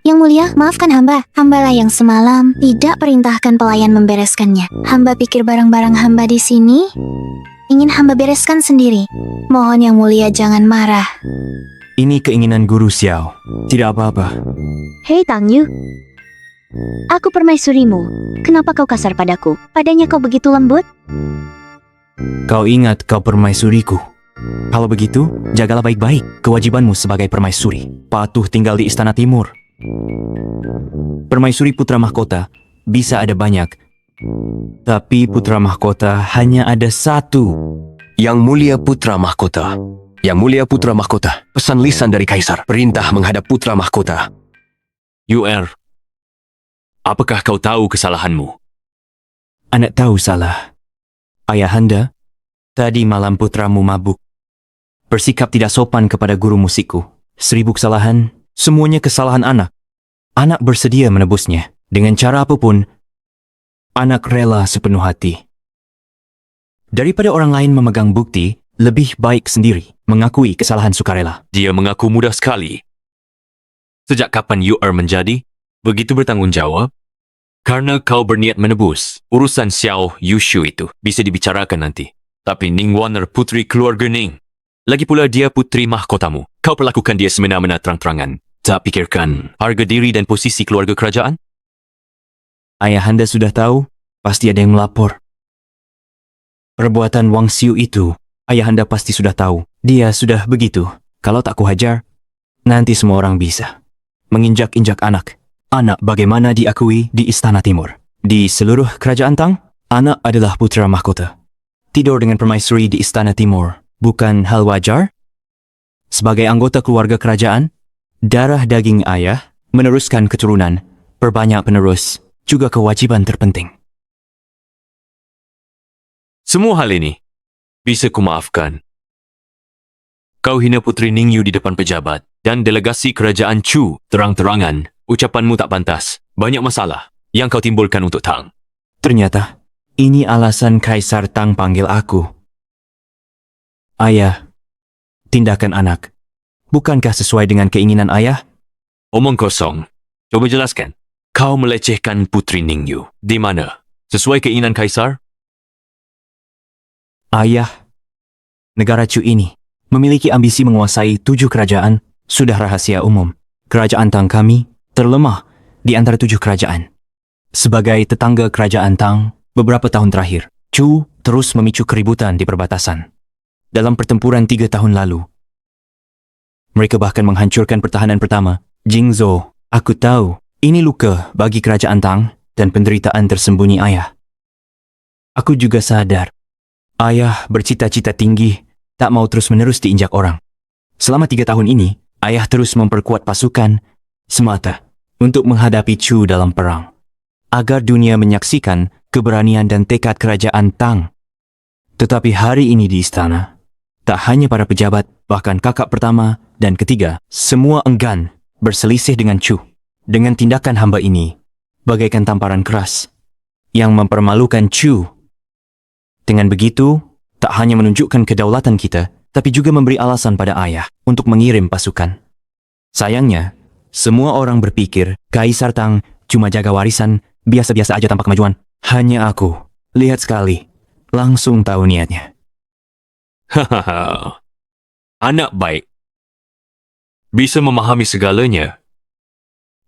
Yang Mulia, maafkan hamba. Hambalah yang semalam tidak perintahkan pelayan membereskannya. Hamba pikir barang-barang hamba di sini ingin hamba bereskan sendiri. Mohon Yang Mulia jangan marah. Ini keinginan Guru Xiao. Tidak apa-apa. Hei Tang Yu, aku permaisurimu. Kenapa kau kasar padaku? Padanya kau begitu lembut? Kau ingat kau permaisuriku. Kalau begitu, jagalah baik-baik kewajibanmu sebagai permaisuri. Patuh tinggal di Istana Timur. Permaisuri putra mahkota bisa ada banyak, tapi putra mahkota hanya ada satu. Yang Mulia Putra Mahkota. Yang Mulia Putra Mahkota. Pesan lisan dari Kaisar. Perintah menghadap Putra Mahkota. UR, apakah kau tahu kesalahanmu? Anak tahu salah. Ayahanda, tadi malam putramu mabuk. Bersikap tidak sopan kepada guru musikku. 1000 kesalahan, semuanya kesalahan anak. Anak bersedia menebusnya. Dengan cara apapun, anak rela sepenuh hati. Daripada orang lain memegang bukti, lebih baik sendiri mengakui kesalahan sukarela. Dia mengaku mudah sekali. Sejak kapan UR menjadi begitu bertanggung jawab? Karena kau berniat menebus, urusan Xiao Yushu itu bisa dibicarakan nanti. Tapi Ning Warner putri keluarga Ning. Lagi pula dia putri mahkotamu. Kau perlakukan dia semena-mena terang-terangan. Tak pikirkan harga diri dan posisi keluarga kerajaan? Ayahanda sudah tahu, pasti ada yang melapor. Perbuatan Wang Xiu itu, ayahanda pasti sudah tahu. Dia sudah begitu. Kalau tak kuhajar, nanti semua orang bisa menginjak-injak anak. Anak bagaimana diakui di Istana Timur. Di seluruh kerajaan Tang, anak adalah putra mahkota. Tidur dengan permaisuri di Istana Timur bukan hal wajar? Sebagai anggota keluarga kerajaan, darah daging ayah, meneruskan keturunan, perbanyak penerus, juga kewajiban terpenting. Semua hal ini bisa kumaafkan. Kau hina putri Ning Yu di depan pejabat dan delegasi kerajaan Chu terang-terangan. Ucapanmu tak pantas. Banyak masalah yang kau timbulkan untuk Tang. Ternyata, ini alasan Kaisar Tang panggil aku. Ayah, tindakan anak, bukankah sesuai dengan keinginan ayah? Omong kosong. Coba jelaskan. Kau melecehkan putri Ning Yu. Di mana? Sesuai keinginan Kaisar? Ayah, negara Chu ini memiliki ambisi menguasai 7 kerajaan. Sudah rahasia umum. Kerajaan Tang kami terlemah di antara 7 kerajaan. Sebagai tetangga kerajaan Tang, beberapa tahun terakhir, Chu terus memicu keributan di perbatasan. Dalam pertempuran 3 tahun lalu, mereka bahkan menghancurkan pertahanan pertama, Jingzhou. Aku tahu, ini luka bagi kerajaan Tang dan penderitaan tersembunyi ayah. Aku juga sadar, ayah bercita-cita tinggi, tak mau terus-menerus diinjak orang. Selama 3 tahun ini, ayah terus memperkuat pasukan semata untuk menghadapi Chu dalam perang, agar dunia menyaksikan keberanian dan tekad kerajaan Tang. Tetapi hari ini di istana, tak hanya para pejabat, bahkan kakak pertama dan ketiga, semua enggan berselisih dengan Chu. Dengan tindakan hamba ini, bagaikan tamparan keras yang mempermalukan Chu. Dengan begitu, tak hanya menunjukkan kedaulatan kita, tapi juga memberi alasan pada ayah untuk mengirim pasukan. Sayangnya, semua orang berpikir Kaisar Tang cuma jaga warisan, biasa-biasa aja tanpa kemajuan. Hanya aku, lihat sekali, langsung tahu niatnya. Hahaha. Anak baik. Bisa memahami segalanya.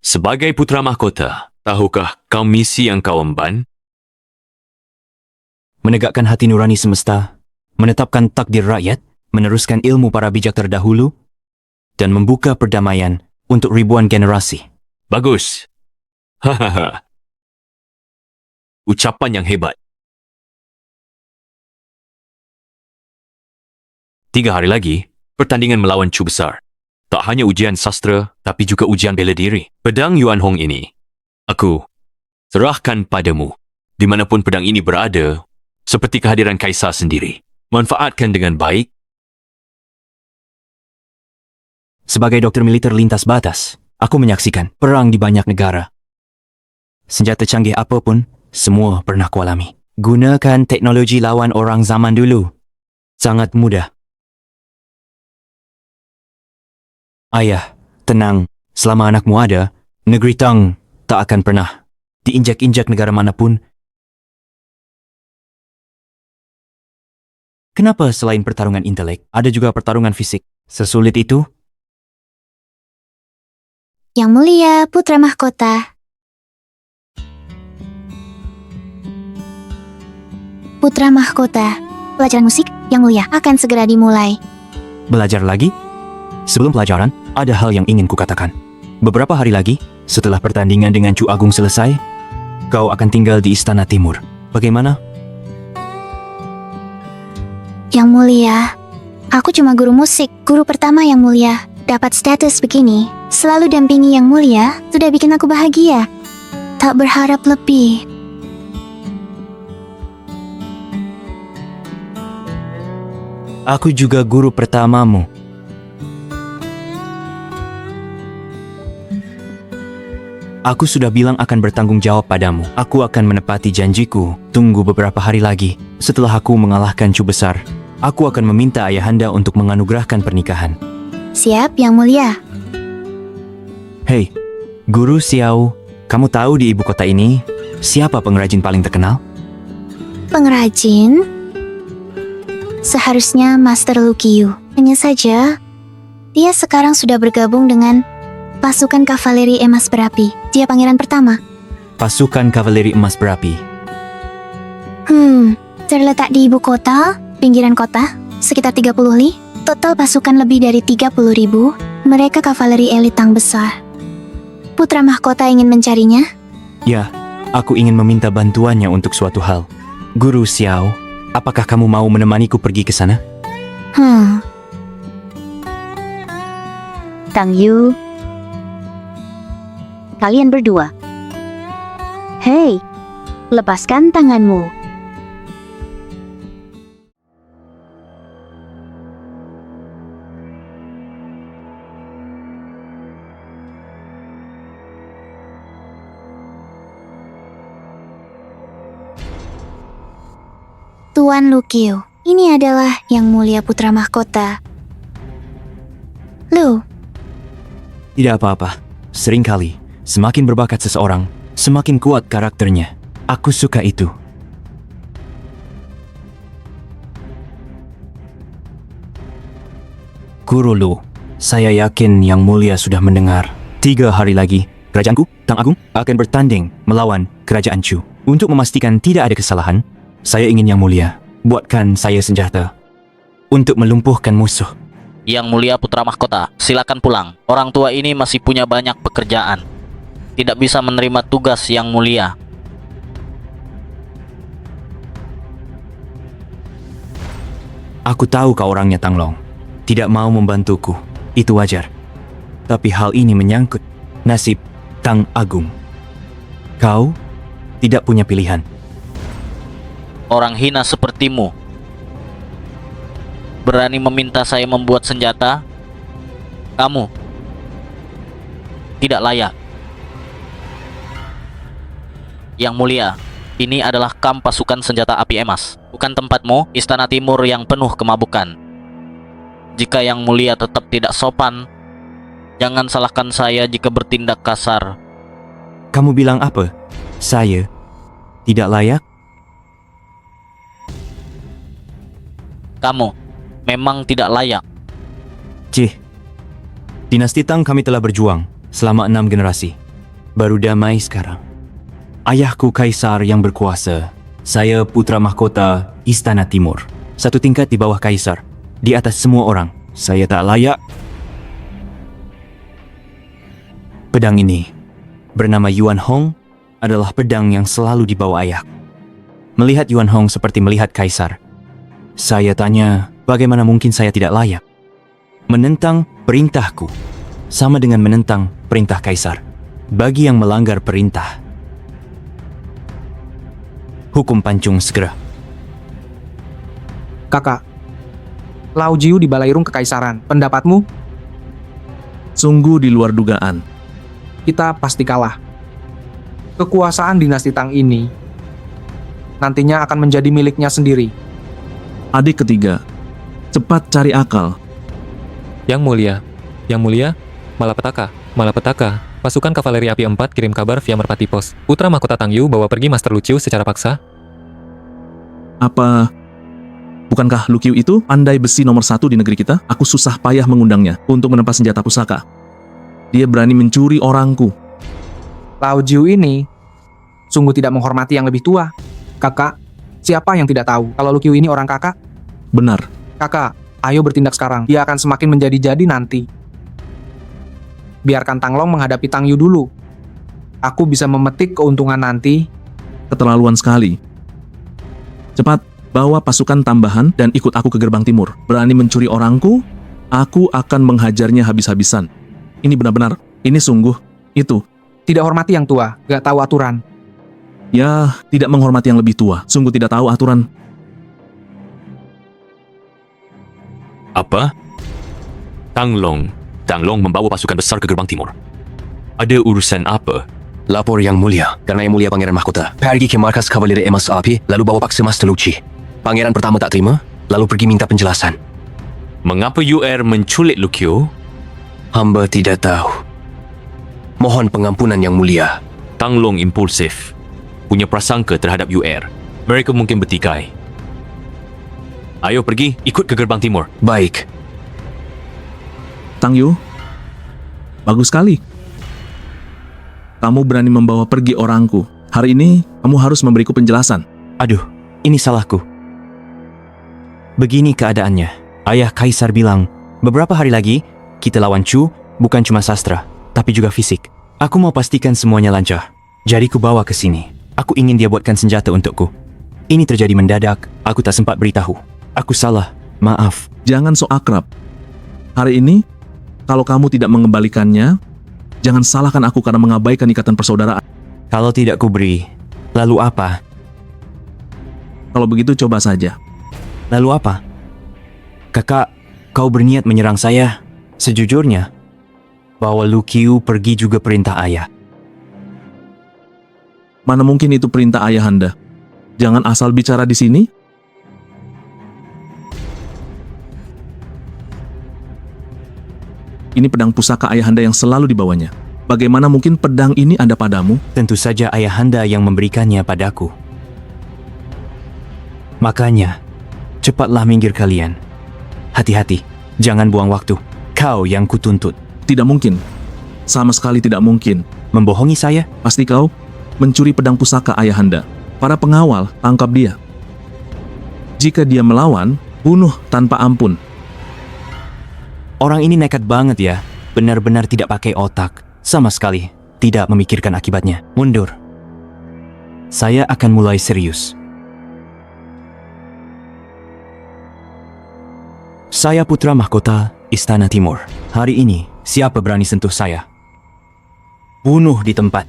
Sebagai putra mahkota, tahukah kau misi yang kau emban? Menegakkan hati nurani semesta, menetapkan takdir rakyat, meneruskan ilmu para bijak terdahulu, dan membuka perdamaian untuk ribuan generasi. Bagus. Hahaha. Ucapan yang hebat. 3 hari lagi, pertandingan melawan Chu besar. Tak hanya ujian sastra, tapi juga ujian bela diri. Pedang Yuan Hong ini, aku serahkan padamu. Dimanapun pedang ini berada, seperti kehadiran Kaisar sendiri. Manfaatkan dengan baik. Sebagai dokter militer lintas batas, aku menyaksikan perang di banyak negara. Senjata canggih apapun, semua pernah kualami. Gunakan teknologi lawan orang zaman dulu. Sangat mudah. Ayah, tenang. Selama anakmu ada, Negeri Tang tak akan pernah diinjak-injak negara manapun. Kenapa selain pertarungan intelek, ada juga pertarungan fisik? Sesulit itu? Yang Mulia Putra Mahkota. Putra Mahkota. Pelajaran musik, Yang Mulia, akan segera dimulai. Belajar lagi? Sebelum pelajaran, ada hal yang ingin kukatakan. Beberapa hari lagi, setelah pertandingan dengan Chu Agung selesai, kau akan tinggal di Istana Timur. Bagaimana? Yang Mulia, aku cuma guru musik, guru pertama Yang Mulia. Dapat status begini, selalu dampingi Yang Mulia, sudah bikin aku bahagia. Tak berharap lebih. Aku juga guru pertamamu. Aku sudah bilang akan bertanggung jawab padamu. Aku akan menepati janjiku. Tunggu beberapa hari lagi. Setelah aku mengalahkan Chu Besar, aku akan meminta ayahanda untuk menganugerahkan pernikahan. Siap, Yang Mulia. Hei, Guru Xiao, kamu tahu di ibu kota ini siapa pengrajin paling terkenal? Pengrajin? Seharusnya Master Lu Qiu. Hanya saja, dia sekarang sudah bergabung dengan pasukan kavaleri emas berapi. Dia pangeran pertama. Pasukan kavaleri emas berapi. Terletak di ibu kota, pinggiran kota, sekitar 30 li. Total pasukan lebih dari 30.000. Mereka kavaleri elit Tang besar. Putra Mahkota ingin mencarinya? Ya, aku ingin meminta bantuannya untuk suatu hal. Guru Xiao, apakah kamu mau menemaniku pergi ke sana? Tang Yu, kalian berdua. Hei, lepaskan tanganmu. Tuan Lu Qiu, ini adalah Yang Mulia Putra Mahkota. Lu, Tidak apa-apa. Seringkali, semakin berbakat seseorang, semakin kuat karakternya. Aku suka itu. Guru Lu, saya yakin Yang Mulia sudah mendengar. 3 hari lagi, kerajaanku, Tang Agung, akan bertanding melawan kerajaan Chu. Untuk memastikan tidak ada kesalahan, saya ingin Yang Mulia buatkan saya senjata untuk melumpuhkan musuh. Yang Mulia Putra Mahkota, silakan pulang. Orang tua ini masih punya banyak pekerjaan. Tidak bisa menerima tugas Yang Mulia. Aku tahu kau orangnya Tanglong. Tidak mau membantuku. Itu wajar. Tapi hal ini menyangkut nasib Tang Agung. Kau tidak punya pilihan. Orang hina sepertimu berani meminta saya membuat senjata? Kamu tidak layak. Yang Mulia, ini adalah kamp pasukan senjata api emas, bukan tempatmu, Istana Timur yang penuh kemabukan. Jika Yang Mulia tetap tidak sopan, jangan salahkan saya jika bertindak kasar. Kamu bilang apa? Saya tidak layak? Kamu memang tidak layak. Cih, dinasti Tang kami telah berjuang selama 6 generasi. Baru damai sekarang. Ayahku kaisar yang berkuasa. Saya putra mahkota Istana Timur. 1 tingkat di bawah kaisar. Di atas semua orang. Saya tak layak. Pedang ini, bernama Yuan Hong, adalah pedang yang selalu dibawa ayah. Melihat Yuan Hong seperti melihat kaisar. Saya tanya, bagaimana mungkin saya tidak layak? Menentang perintahku sama dengan menentang perintah kaisar. Bagi yang melanggar perintah, hukum pancung segera. Kakak, Lao Jiu di Balairung Kekaisaran. Pendapatmu? Sungguh di luar dugaan. Kita pasti kalah. Kekuasaan dinasti Tang ini nantinya akan menjadi miliknya sendiri. Adik ketiga, cepat cari akal. Yang Mulia, malapetaka, malapetaka. Pasukan kavaleri api 4 kirim kabar via Merpati Pos. Putra mahkota Tang Yu bawa pergi Master Luciu secara paksa. Apa... Bukankah Lu Qiu itu pandai besi nomor 1 di negeri kita? Aku susah payah mengundangnya untuk menempa senjata pusaka. Dia berani mencuri orangku. Lao Jiu ini sungguh tidak menghormati yang lebih tua. Kakak, siapa yang tidak tahu kalau Lu Qiu ini orang kakak? Benar. Kakak, ayo bertindak sekarang. Dia akan semakin menjadi-jadi nanti. Biarkan Tang Long menghadapi Tang Yu dulu. Aku bisa memetik keuntungan nanti. Keterlaluan sekali. Cepat, bawa pasukan tambahan dan ikut aku ke gerbang timur. Berani mencuri orangku, aku akan menghajarnya habis-habisan. Ini benar-benar, ini sungguh, itu. Tidak hormati yang tua, gak tahu aturan. Ya, tidak menghormati yang lebih tua. Sungguh tidak tahu aturan. Apa? Tang Long membawa pasukan besar ke gerbang timur. Ada urusan apa? Lapor Yang Mulia, karena Yang Mulia Pangeran Mahkota pergi ke markas kavaleri emas api, lalu bawa paksa Master Luci. Pangeran pertama tak terima, lalu pergi minta penjelasan. Mengapa UR menculik Lu Qiu? Hamba tidak tahu. Mohon pengampunan Yang Mulia. Tang Long impulsif, punya prasangka terhadap UR. Mereka mungkin bertikai. Ayo pergi, ikut ke gerbang timur. Baik. Tang Yu, bagus sekali. Kamu berani membawa pergi orangku. Hari ini, kamu harus memberiku penjelasan. Aduh, ini salahku. Begini keadaannya. Ayah Kaisar bilang, beberapa hari lagi, kita lawan Chu, bukan cuma sastra, tapi juga fisik. Aku mau pastikan semuanya lancar. Jadi ku bawa ke sini. Aku ingin dia buatkan senjata untukku. Ini terjadi mendadak, aku tak sempat beritahu. Aku salah, maaf. Jangan so akrab. Hari ini, kalau kamu tidak mengembalikannya, jangan salahkan aku karena mengabaikan ikatan persaudaraan. Kalau tidak ku beri, lalu apa? Kalau begitu coba saja. Lalu apa? Kakak, kau berniat menyerang saya. Sejujurnya, bahwa Lu Qiu pergi juga perintah ayah. Mana mungkin itu perintah ayahanda? Jangan asal bicara di sini. Ini pedang pusaka ayahanda yang selalu dibawanya. Bagaimana mungkin pedang ini ada padamu? Tentu saja ayahanda yang memberikannya padaku. Makanya, cepatlah minggir kalian. Hati-hati, jangan buang waktu. Kau yang kutuntut. Tidak mungkin. Sama sekali tidak mungkin. Membohongi saya? Pasti kau mencuri pedang pusaka ayahanda. Para pengawal, tangkap dia. Jika dia melawan, bunuh tanpa ampun. Orang ini nekat banget ya. Benar-benar tidak pakai otak. Sama sekali tidak memikirkan akibatnya. Mundur. Saya akan mulai serius. Saya putra mahkota Istana Timur. Hari ini, siapa berani sentuh saya? Bunuh di tempat.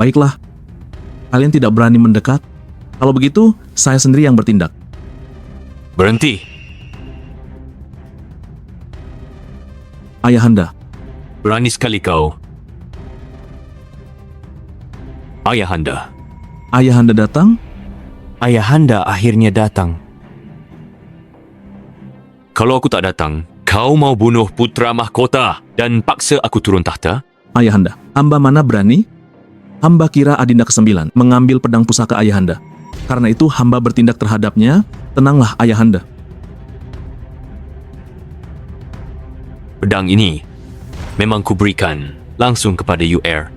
Baiklah. Kalian tidak berani mendekat? Kalau begitu, saya sendiri yang bertindak. Berhenti. Ayahanda, Berani sekali kau. Ayahanda. ayahanda datang? Ayahanda akhirnya datang. Kalau aku tak datang, kau mau bunuh putra mahkota dan paksa aku turun tahta? Ayahanda, hamba mana berani? Hamba kira Adinda ke-9 mengambil pedang pusaka ayahanda. Karena itu hamba bertindak terhadapnya. Tenanglah ayahanda. Pedang ini memang kuberikan langsung kepada UR.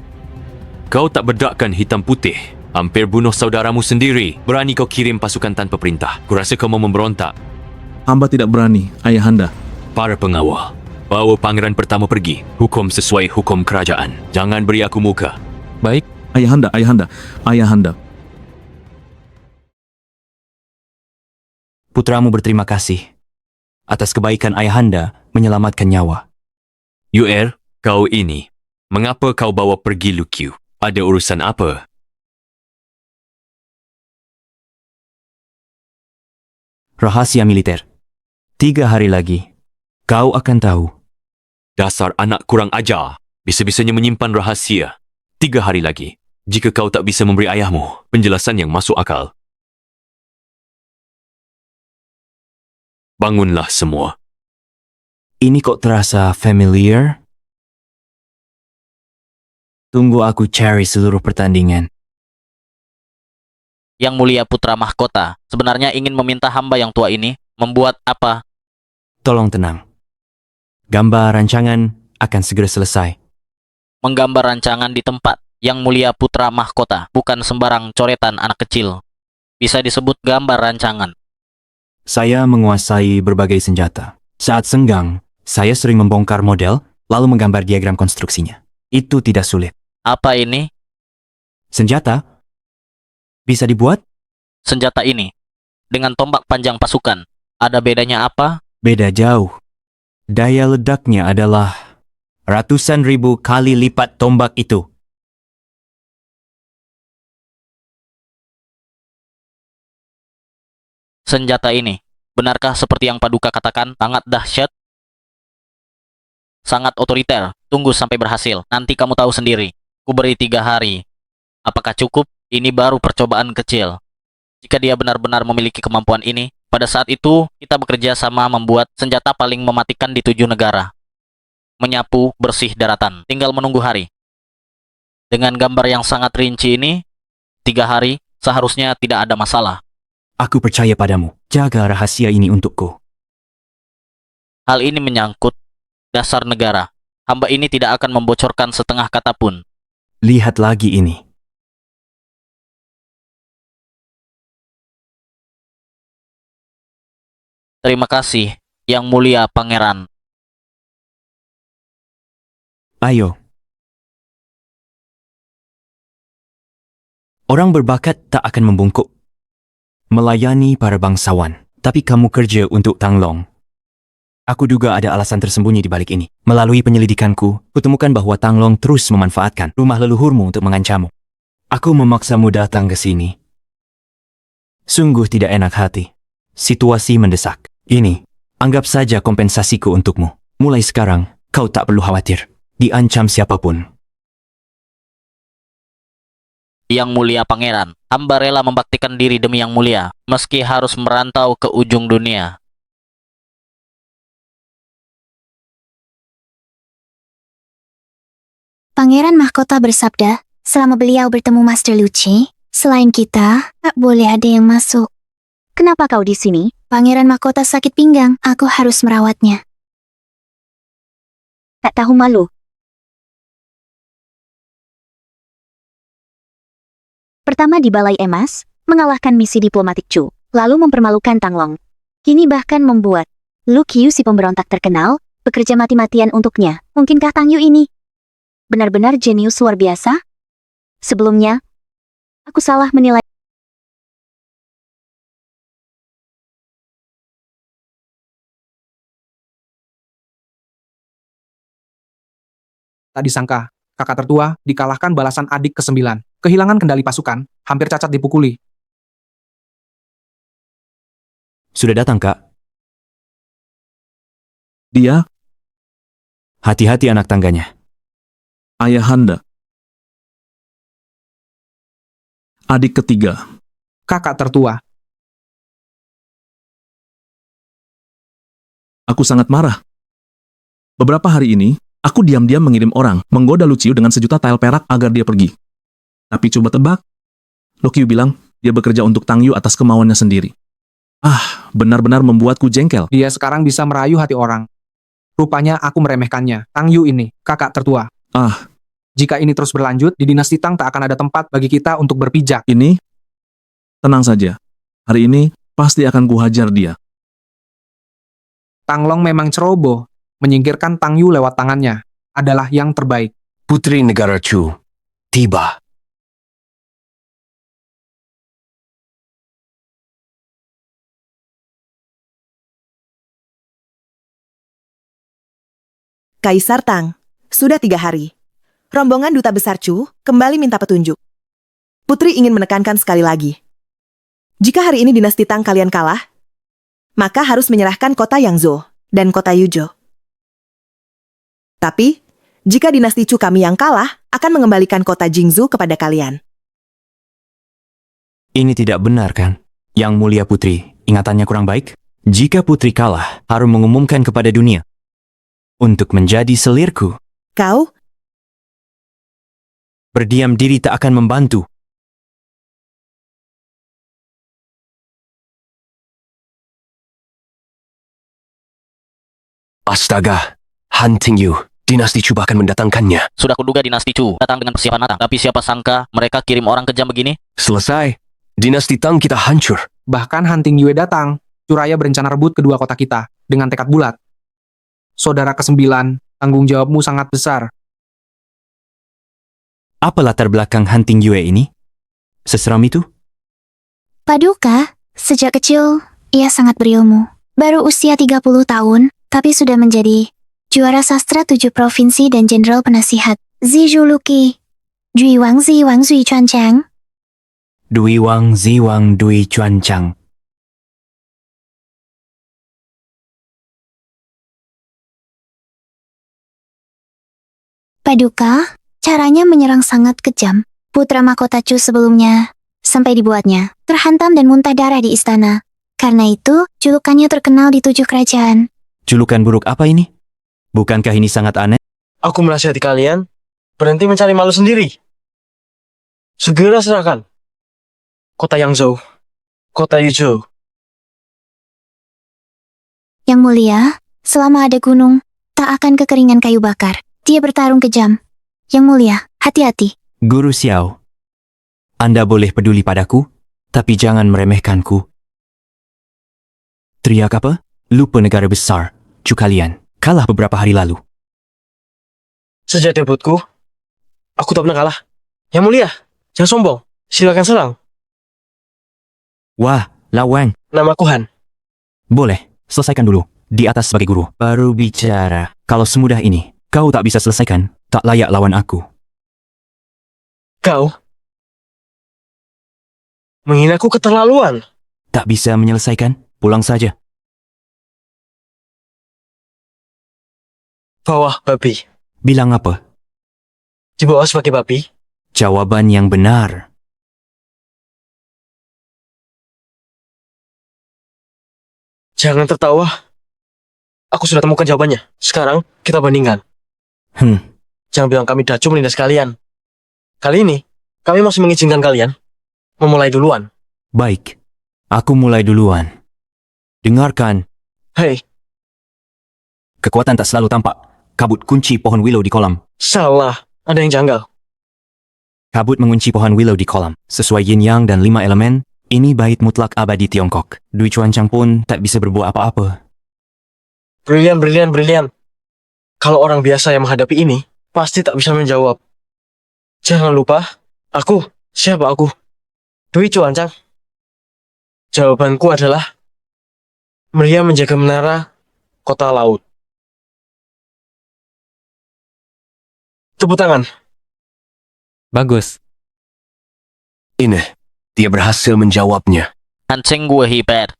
Kau tak berdakkan hitam putih, hampir bunuh saudaramu sendiri. Berani kau kirim pasukan tanpa perintah. Kurasa kau mau memberontak. Hamba tidak berani, ayahanda. Para pengawal, bawa pangeran pertama pergi. Hukum sesuai hukum kerajaan. Jangan beri aku muka. Baik, Ayahanda, ayahanda, ayahanda. Putramu berterima kasih atas kebaikan ayahanda menyelamatkan nyawa. UR, kau ini, mengapa kau bawa pergi Lu Qiu? Ada urusan apa? Rahasia militer. 3 hari lagi, kau akan tahu. Dasar anak kurang ajar. Bisa-bisanya menyimpan rahasia. 3 hari lagi. Jika kau tak bisa memberi ayahmu penjelasan yang masuk akal. Bangunlah semua. Ini kok terasa familiar? Tunggu aku cari seluruh pertandingan. Yang Mulia Putra Mahkota sebenarnya ingin meminta hamba yang tua ini membuat apa? Tolong tenang. Gambar rancangan akan segera selesai. Menggambar rancangan di tempat Yang Mulia Putra Mahkota bukan sembarang coretan anak kecil. Bisa disebut gambar rancangan. Saya menguasai berbagai senjata. Saat senggang, saya sering membongkar model lalu menggambar diagram konstruksinya. Itu tidak sulit. Apa ini? Senjata bisa dibuat? Senjata ini dengan tombak panjang pasukan. Ada bedanya apa? Beda jauh. Daya ledaknya adalah ratusan ribu kali lipat tombak itu. Senjata ini, benarkah seperti yang Paduka katakan, sangat dahsyat? Sangat otoriter. Tunggu sampai berhasil. Nanti kamu tahu sendiri. Ku beri 3 hari. Apakah cukup? Ini baru percobaan kecil. Jika dia benar-benar memiliki kemampuan ini, pada saat itu kita bekerja sama membuat senjata paling mematikan di 7 negara. Menyapu bersih daratan. Tinggal menunggu hari. Dengan gambar yang sangat rinci ini, 3 hari seharusnya tidak ada masalah. Aku percaya padamu. Jaga rahasia ini untukku. Hal ini menyangkut dasar negara. Hamba ini tidak akan membocorkan setengah kata pun. Lihat lagi ini. Terima kasih, Yang Mulia Pangeran. Ayo. Orang berbakat tak akan membungkuk. Melayani para bangsawan. Tapi kamu kerja untuk Tanglong. Aku duga ada alasan tersembunyi di balik ini. Melalui penyelidikanku, kutemukan bahwa Tanglong terus memanfaatkan rumah leluhurmu untuk mengancammu. Aku memaksamu datang ke sini. Sungguh tidak enak hati. Situasi mendesak. Ini, anggap saja kompensasiku untukmu. Mulai sekarang, kau tak perlu khawatir. Diancam siapapun. Yang Mulia Pangeran, hamba rela membaktikan diri demi Yang Mulia, meski harus merantau ke ujung dunia. Pangeran Mahkota bersabda, selama beliau bertemu Master Lucci, selain kita, tak boleh ada yang masuk. Kenapa kau di sini? Pangeran Mahkota sakit pinggang, aku harus merawatnya. Tak tahu malu. Pertama di Balai Emas, mengalahkan misi diplomatik Chu, lalu mempermalukan Tanglong. Kini bahkan membuat Lu Qiu si pemberontak terkenal, bekerja mati-matian untuknya. Mungkinkah Tang Yu ini benar-benar jenius luar biasa? Sebelumnya, aku salah menilai. Tak disangka, kakak tertua dikalahkan balasan adik ke-9. Kehilangan kendali pasukan, hampir cacat dipukuli. Sudah datang, Kak. Dia, Hati-hati anak tangganya. Ayahanda. Adik ketiga. Kakak tertua, Aku sangat marah. Beberapa hari ini, aku diam-diam mengirim orang menggoda Lucio dengan 1 juta tael perak agar dia pergi. Tapi coba tebak, Lucio bilang dia bekerja untuk Tang Yu atas kemauannya sendiri. Benar-benar membuatku jengkel. dia sekarang bisa merayu hati orang. Rupanya aku meremehkannya. Tang Yu ini, kakak tertua. Jika ini terus berlanjut, di dinasti Tang tak akan ada tempat bagi kita untuk berpijak. Ini, tenang saja. Hari ini, pasti akan kuhajar dia. Tanglong memang ceroboh. Menyingkirkan Tang Yu lewat tangannya adalah yang terbaik. Putri negara Chu tiba. Kaisar Tang, sudah 3 hari. Rombongan Duta Besar Chu kembali minta petunjuk. Putri ingin menekankan sekali lagi. Jika hari ini dinasti Tang kalian kalah, maka harus menyerahkan kota Yangzhou dan kota Yuzhou. Tapi, jika dinasti Chu kami yang kalah, akan mengembalikan kota Jingzhou kepada kalian. Ini tidak benar, kan? Yang Mulia Putri, ingatannya kurang baik? Jika Putri kalah, harus mengumumkan kepada dunia. Untuk menjadi selirku. Kau Berdiam diri tak akan membantu. Astaga, Hunting You. Dinasti Chu bahkan mendatangkannya. Sudah kuduga dinasti Chu datang dengan persiapan matang. Tapi siapa sangka mereka kirim orang kejam begini? Selesai. Dinasti Tang kita hancur. Bahkan Hunting Yue datang. Curaya berencana rebut kedua kota kita dengan tekad bulat. Saudara ke-9, tanggung jawabmu sangat besar. Apa latar belakang Hunting Yue ini? Seseram itu? Paduka, sejak kecil, ia sangat berilmu. Baru usia 30 tahun, tapi sudah menjadi juara sastra 7 provinsi dan jenderal penasihat. Zijuluki, Dui Wang Zui Chuanchang. Dui Wang Ziwang Dui Chuanchang. Paduka, caranya menyerang sangat kejam. Putra mahkota Chu sebelumnya, sampai dibuatnya, terhantam dan muntah darah di istana. Karena itu, julukannya terkenal di 7 kerajaan. Julukan buruk apa ini? Bukankah ini sangat aneh? Aku menasihati kalian, berhenti mencari malu sendiri. Segera serahkan kota Yangzhou, kota Yuzhou. Yang mulia, selama ada gunung, tak akan kekeringan kayu bakar. Dia bertarung kejam. Yang mulia, hati-hati. Guru Xiao, Anda boleh peduli padaku, tapi jangan meremehkanku. Teriak apa? Lupa negara besar, Chu kalian. Kalah beberapa hari lalu. Sejak debutku, aku tak pernah kalah. Yang mulia, jangan sombong. Silakan serang. Wah, Lawang. Namaku Han. Boleh, selesaikan dulu. Di atas sebagai guru. Baru bicara. Kalau semudah ini, kau tak bisa selesaikan, tak layak lawan aku. Kau menghinaku keterlaluan. Tak bisa menyelesaikan? Pulang saja. Bawah babi. Bilang apa? Di bawah sebagai babi. Jawaban yang benar. Jangan tertawa. Aku sudah temukan jawabannya. Sekarang kita bandingkan. Jangan bilang kami dacu menindas kalian. Kali ini, kami masih mengizinkan kalian memulai duluan. Baik, aku mulai duluan. Dengarkan. Hei, Kekuatan tak selalu tampak. Kabut kunci pohon willow di kolam. salah. Ada yang janggal. Kabut mengunci pohon willow di kolam. Sesuai yin yang dan 5 elemen, ini bait mutlak abadi Tiongkok. Dui Chuanchang pun tak bisa berbuat apa-apa. Brilian, brilian, brilian. Kalau orang biasa yang menghadapi ini, pasti tak bisa menjawab. Jangan lupa, siapa aku? Dui Chuanchang. Jawabanku adalah Maria menjaga menara kota laut. Tepuk tangan. Bagus. Ini, dia berhasil menjawabnya. Hanseng gue hiper.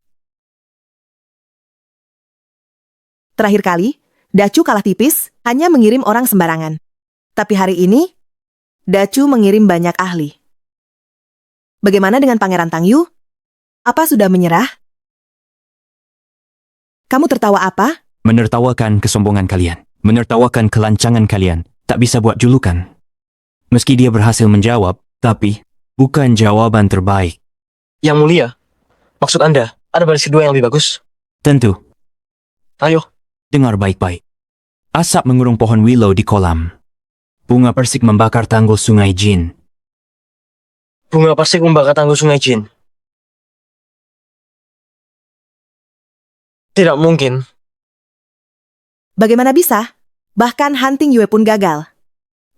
Terakhir kali, Dacu kalah tipis, hanya mengirim orang sembarangan. Tapi hari ini, Dacu mengirim banyak ahli. Bagaimana dengan Pangeran Tangyu? Apa sudah menyerah? Kamu tertawa apa? Menertawakan kesombongan kalian. Menertawakan kelancangan kalian. Tak bisa buat julukan. Meski dia berhasil menjawab, tapi bukan jawaban terbaik. Yang mulia, maksud Anda, ada baris kedua yang lebih bagus? Tentu. Ayo. Dengar baik-baik. Asap mengurung pohon willow di kolam. Bunga persik membakar tanggul sungai Jin. Bunga persik membakar tanggul sungai Jin. Tidak mungkin. Bagaimana bisa? Bahkan Hunting Yue pun gagal.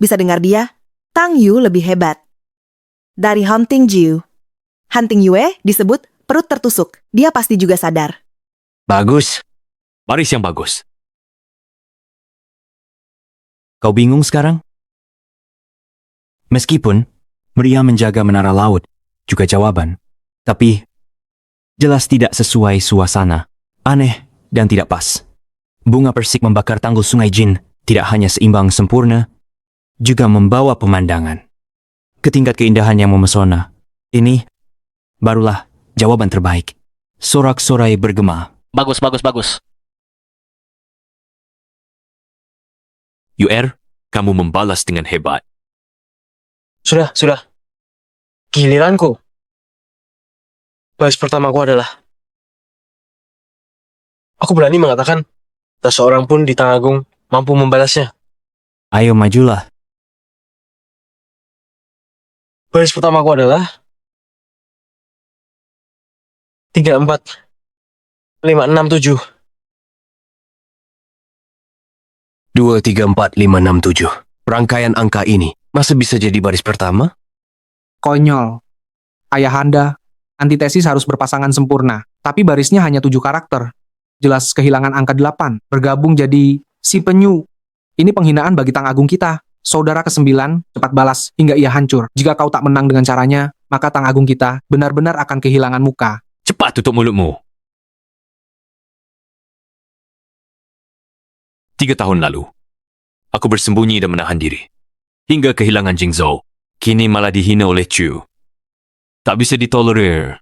Bisa dengar dia? Tang Yu lebih hebat. Dari Hunting Jiu. Hunting Yue disebut perut tertusuk. Dia pasti juga sadar. Bagus. Baris yang bagus. Kau bingung sekarang? Meskipun Maria menjaga menara laut, juga jawaban. Tapi jelas tidak sesuai suasana. Aneh dan tidak pas. Bunga persik membakar tanggul sungai Jin tidak hanya seimbang sempurna, juga membawa pemandangan ke tingkat keindahan yang memesona. Ini barulah jawaban terbaik. Sorak-sorai bergema. Bagus, bagus, bagus. UR, kamu membalas dengan hebat. Sudah. Giliranku. Baris pertamaku adalah aku berani mengatakan tak seorang pun di Tang Agung mampu membalasnya. Ayo majulah. Baris pertamaku adalah 3, 4, 5, 6, 7. 2, 3, 4, 5, 6, 7. Rangkaian angka ini masa bisa jadi baris pertama? Konyol. Ayahanda, antitesis harus berpasangan sempurna, tapi barisnya hanya 7 karakter. Jelas kehilangan angka 8, bergabung jadi si penyu. Ini penghinaan bagi Tang Agung kita. Saudara ke-9, cepat balas hingga ia hancur. Jika kau tak menang dengan caranya, maka Tang Agung kita benar-benar akan kehilangan muka. Cepat tutup mulutmu. 3 tahun lalu, aku bersembunyi dan menahan diri. Hingga kehilangan Jingzhou. Kini malah dihina oleh Chu. Tak bisa ditolerir.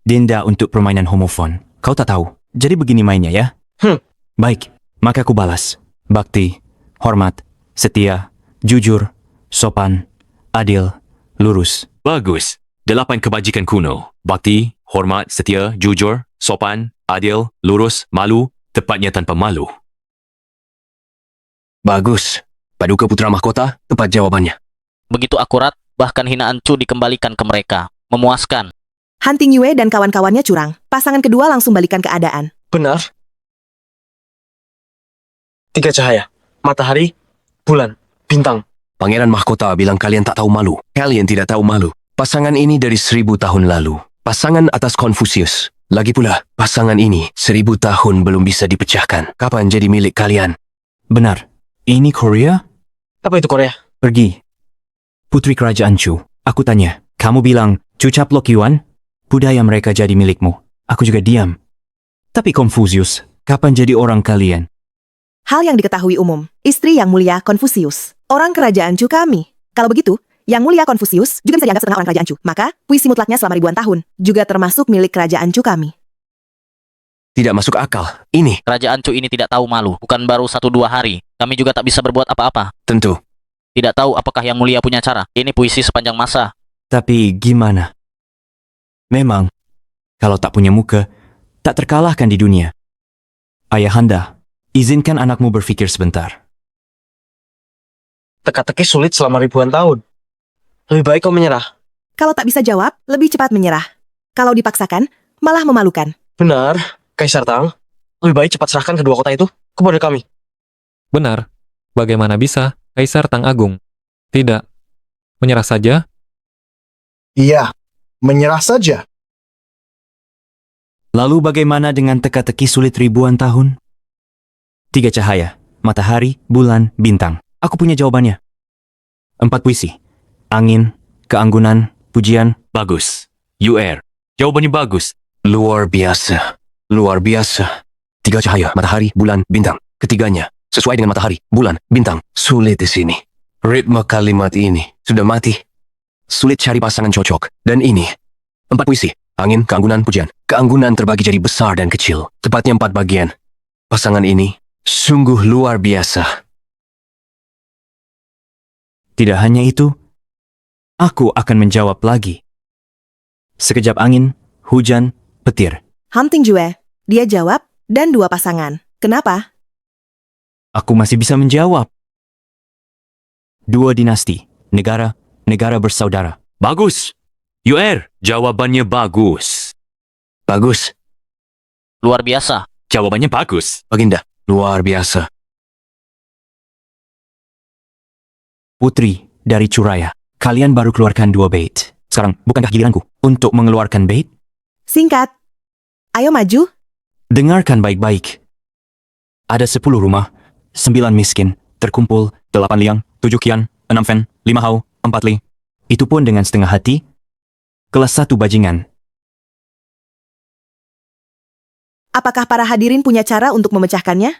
Denda untuk permainan homofon. Kau tak tahu. Jadi begini mainnya ya? Baik, maka aku balas. Bakti, hormat, setia, jujur, sopan, adil, lurus. Bagus. 8 kebajikan kuno. Bakti, hormat, setia, jujur, sopan, adil, lurus, malu, tepatnya tanpa malu. Bagus. Paduka Putra Mahkota, tepat jawabannya. Begitu akurat, bahkan hinaan Chu dikembalikan ke mereka. Memuaskan. Hunting Yue dan kawan-kawannya curang. Pasangan kedua langsung balikan keadaan. Benar. 3 cahaya. Matahari, bulan, bintang. Pangeran Mahkota bilang kalian tak tahu malu. Kalian tidak tahu malu. Pasangan ini dari 1000 tahun lalu. Pasangan atas Konfusius. Lagi pula, pasangan ini 1000 tahun belum bisa dipecahkan. Kapan jadi milik kalian? Benar. Ini Korea? Apa itu Korea? Pergi. Putri Kerajaan Chu. Aku tanya. Kamu bilang, Chu Caplok Yuan? Budaya mereka jadi milikmu. Aku juga diam. Tapi Konfusius, kapan jadi orang kalian? Hal yang diketahui umum. Istri Yang Mulia Konfusius. Orang kerajaan Chu kami. Kalau begitu, Yang Mulia Konfusius juga bisa dianggap setengah orang kerajaan Chu. Maka, puisi mutlaknya selama ribuan tahun juga termasuk milik kerajaan Chu kami. Tidak masuk akal. Ini, Kerajaan Chu ini tidak tahu malu. Bukan baru 1-2 hari. Kami juga tak bisa berbuat apa-apa. tentu. Tidak tahu apakah Yang Mulia punya cara. Ini puisi sepanjang masa. Tapi gimana? Memang, kalau tak punya muka, tak terkalahkan di dunia. Ayahanda, izinkan anakmu berpikir sebentar. Teka-teki sulit selama ribuan tahun. Lebih baik kau menyerah. Kalau tak bisa jawab, lebih cepat menyerah. Kalau dipaksakan, malah memalukan. Benar, Kaisar Tang. Lebih baik cepat serahkan kedua kota itu kepada kami. Benar. Bagaimana bisa, Kaisar Tang Agung? Tidak. Menyerah saja? Iya, menyerah saja. Lalu bagaimana dengan teka-teki sulit ribuan tahun? 3 cahaya, matahari, bulan, bintang. Aku punya jawabannya. 4 puisi. Angin, keanggunan, pujian. Bagus. UR. Jawabannya bagus. Luar biasa. Luar biasa. 3 cahaya, matahari, bulan, bintang. Ketiganya, sesuai dengan matahari, bulan, bintang. Sulit di sini. Ritme kalimat ini sudah mati. Sulit cari pasangan cocok. Dan ini, 4 puisi. Angin, keanggunan, pujian. Keanggunan terbagi jadi besar dan kecil. Tepatnya 4 bagian. Pasangan ini sungguh luar biasa. Tidak hanya itu, aku akan menjawab lagi. Sekejap angin, hujan, petir. Hunting Yue. Dia jawab, dan 2 pasangan. Kenapa? Aku masih bisa menjawab. 2 dinasti, negara bersaudara. Bagus. UR. Jawabannya bagus. Bagus. Luar biasa. Jawabannya bagus. Baginda, luar biasa. Putri dari Curaya, kalian baru keluarkan 2 bait. Sekarang, bukankah giliranku untuk mengeluarkan bait? Singkat. Ayo maju. Dengarkan baik-baik. Ada 10 rumah, 9 miskin, terkumpul, 8 liang, 7 kian, 6 fen, 5 hau, 4 li. Itu pun dengan setengah hati. Kelas 1 bajingan. Apakah para hadirin punya cara untuk memecahkannya?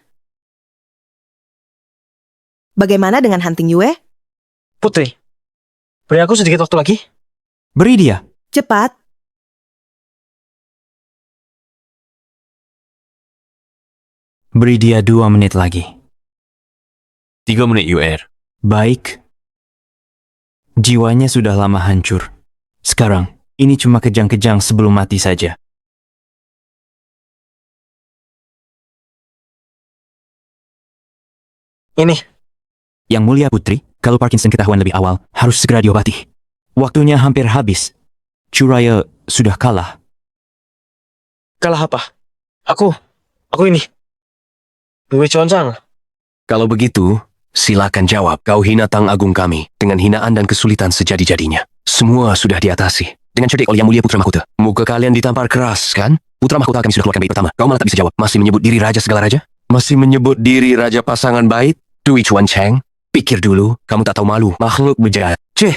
Bagaimana dengan Hunting Yue? Putri, beri aku sedikit waktu lagi. Beri dia. Cepat. Beri dia 2 menit lagi. 3 menit UR. Baik. Jiwanya sudah lama hancur. Sekarang, ini cuma kejang-kejang sebelum mati saja. Ini, Yang Mulia Putri, kalau Parkinson ketahuan lebih awal, harus segera diobati. Waktunya hampir habis. Curaya sudah kalah. kalah apa? Aku ini. Dwi Chuancang. Kalau begitu, silakan jawab. Kau hina Tang Agung kami dengan hinaan dan kesulitan sejadi-jadinya. Semua sudah diatasi dengan cerdik oleh Yang Mulia Putra Mahkota. Muka kalian ditampar keras, kan? Putra Mahkota kami sudah keluarkan bait pertama. Kau malah tak bisa jawab. Masih menyebut diri raja segala raja? Masih menyebut diri raja pasangan bait? Dwi Chuancang, pikir dulu. Kamu tak tahu malu. Makhluk bejat. Cih!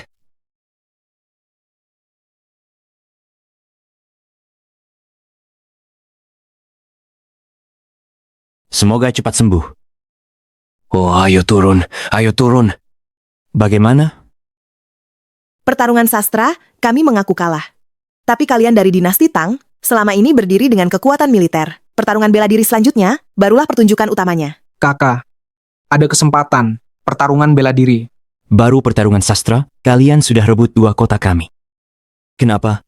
Semoga cepat sembuh. Oh, ayo turun. Ayo turun. Bagaimana? Pertarungan sastra, kami mengaku kalah. Tapi kalian dari dinasti Tang, selama ini berdiri dengan kekuatan militer. Pertarungan bela diri selanjutnya, barulah pertunjukan utamanya. Kakak, ada kesempatan. Pertarungan bela diri. Baru pertarungan sastra, kalian sudah rebut 2 kota kami. Kenapa?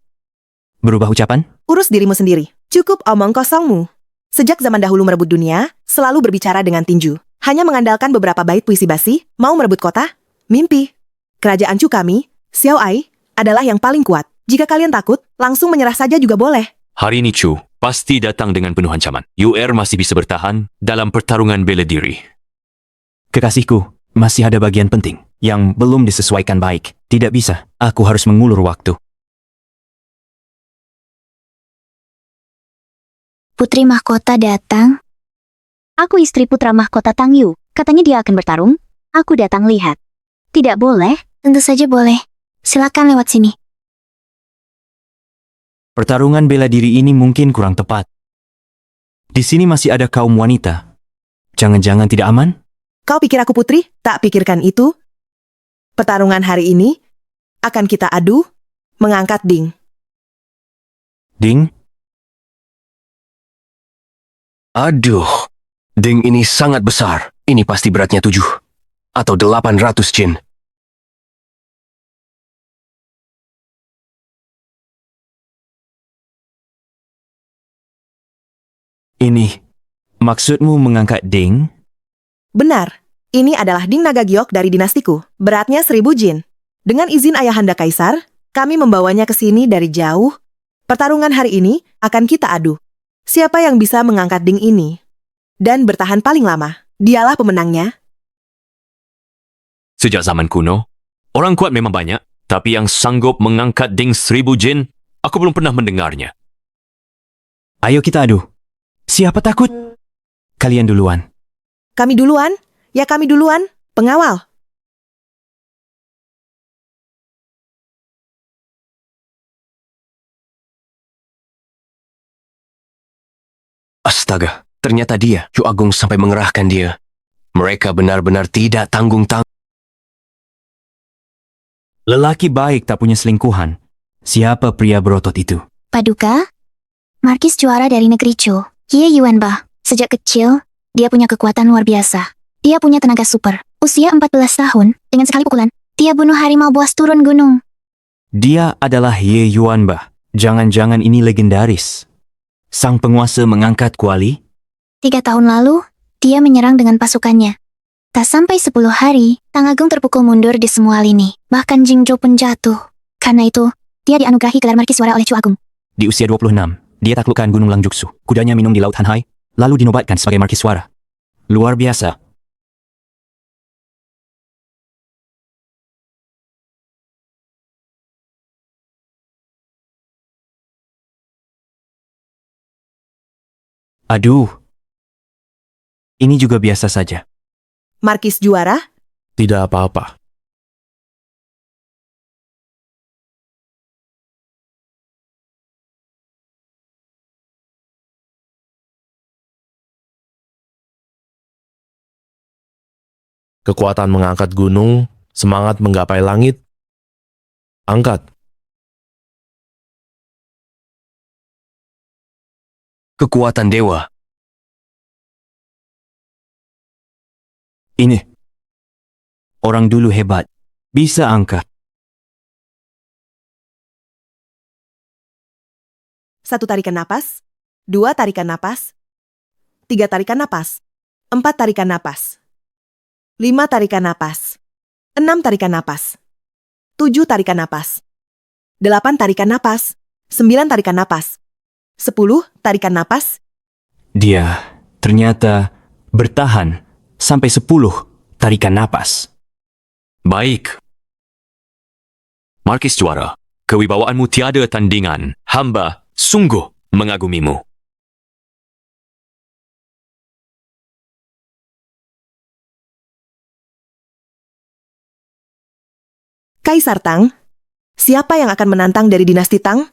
Berubah ucapan? Urus dirimu sendiri. Cukup omong kosongmu. Sejak zaman dahulu merebut dunia, selalu berbicara dengan tinju. Hanya mengandalkan beberapa bait puisi basi, mau merebut kota? Mimpi. Kerajaan Chu kami, Xiao Ai, adalah yang paling kuat. Jika kalian takut, langsung menyerah saja juga boleh. Hari ini Chu pasti datang dengan penuh ancaman. UR masih bisa bertahan dalam pertarungan bela diri. Kekasihku, masih ada bagian penting yang belum disesuaikan baik. Tidak bisa, aku harus mengulur waktu. Putri Mahkota datang. Aku istri putra mahkota Tang Yu. Katanya dia akan bertarung. Aku datang lihat. Tidak boleh? Tentu saja boleh. Silakan lewat sini. Pertarungan bela diri ini mungkin kurang tepat. Di sini masih ada kaum wanita. Jangan-jangan tidak aman? Kau pikir aku putri? Tak pikirkan itu. Pertarungan hari ini akan kita adu mengangkat Ding. Ding? Aduh, Ding ini sangat besar. Ini pasti beratnya 7 atau 800 jin. Ini, maksudmu mengangkat Ding? Benar, ini adalah Ding Naga Giok dari dinastiku. Beratnya 1000 jin. Dengan izin Ayahanda Kaisar, kami membawanya ke sini dari jauh. Pertarungan hari ini akan kita adu. Siapa yang bisa mengangkat Ding ini dan bertahan paling lama, dialah pemenangnya. Sejak zaman kuno, orang kuat memang banyak, tapi yang sanggup mengangkat Ding 1000 jin, aku belum pernah mendengarnya. Ayo kita adu. Siapa takut? Kalian duluan. Kami duluan? Ya kami duluan, pengawal. Astaga, ternyata dia, Chu Agung sampai mengerahkan dia. Mereka benar-benar tidak tanggung-tanggung. Lelaki baik tak punya selingkuhan. Siapa pria berotot itu? Paduka? Markis juara dari negeri Chu. Ye Yuanba. Sejak kecil, dia punya kekuatan luar biasa. Dia punya tenaga super. Usia 14 tahun, dengan sekali pukulan, dia bunuh harimau buas turun gunung. Dia adalah Ye Yuanba. Jangan-jangan ini legendaris. Sang penguasa mengangkat kuali? 3 tahun lalu, dia menyerang dengan pasukannya. Tak sampai 10 hari, Tang Agung terpukul mundur di semua lini. Bahkan Jingzhou pun jatuh. Karena itu, dia dianugerahi gelar Markis Suara oleh Chu Agung. Di usia 26, dia taklukkan Gunung Langjutsu. Kudanya minum di Laut Hanhai, lalu dinobatkan sebagai Markis Suara. Luar biasa. Aduh. Ini juga biasa saja. Markis juara? Tidak apa-apa. Kekuatan mengangkat gunung, semangat menggapai langit. Angkat. Kekuatan dewa. Ini. Orang dulu hebat. Bisa angkat. 1 tarikan napas, 2 tarikan napas, 3 tarikan napas, 4 tarikan napas, 5 tarikan napas, 6 tarikan napas, 7 tarikan napas, 8 tarikan napas, 9 tarikan napas, 10 tarikan napas. Dia ternyata bertahan sampai 10 tarikan napas. Baik. Markis juara, kewibawaanmu tiada tandingan. Hamba sungguh mengagumimu. Kaisar Tang, siapa yang akan menantang dari dinasti Tang?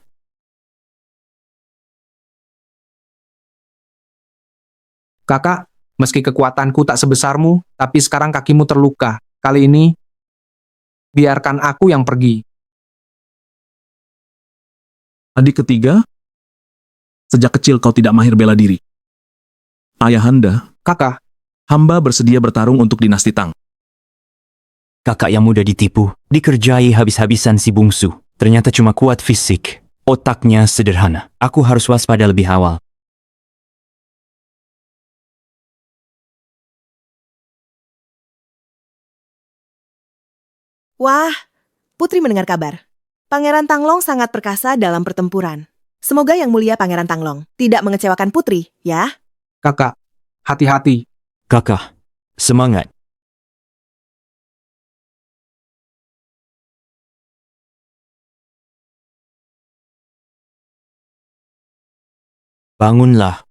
Kakak, meski kekuatanku tak sebesarmu, tapi sekarang kakimu terluka. Kali ini, biarkan aku yang pergi. Adik ketiga, sejak kecil kau tidak mahir bela diri. Ayahanda, Kakak, hamba bersedia bertarung untuk dinasti Tang. Kakak yang mudah ditipu, dikerjai habis-habisan si bungsu. Ternyata cuma kuat fisik. Otaknya sederhana. Aku harus waspada lebih awal. Wah, Putri mendengar kabar. Pangeran Tanglong sangat perkasa dalam pertempuran. Semoga Yang Mulia Pangeran Tanglong tidak mengecewakan Putri, ya? kakak, hati-hati. Kakak, semangat. Bangunlah.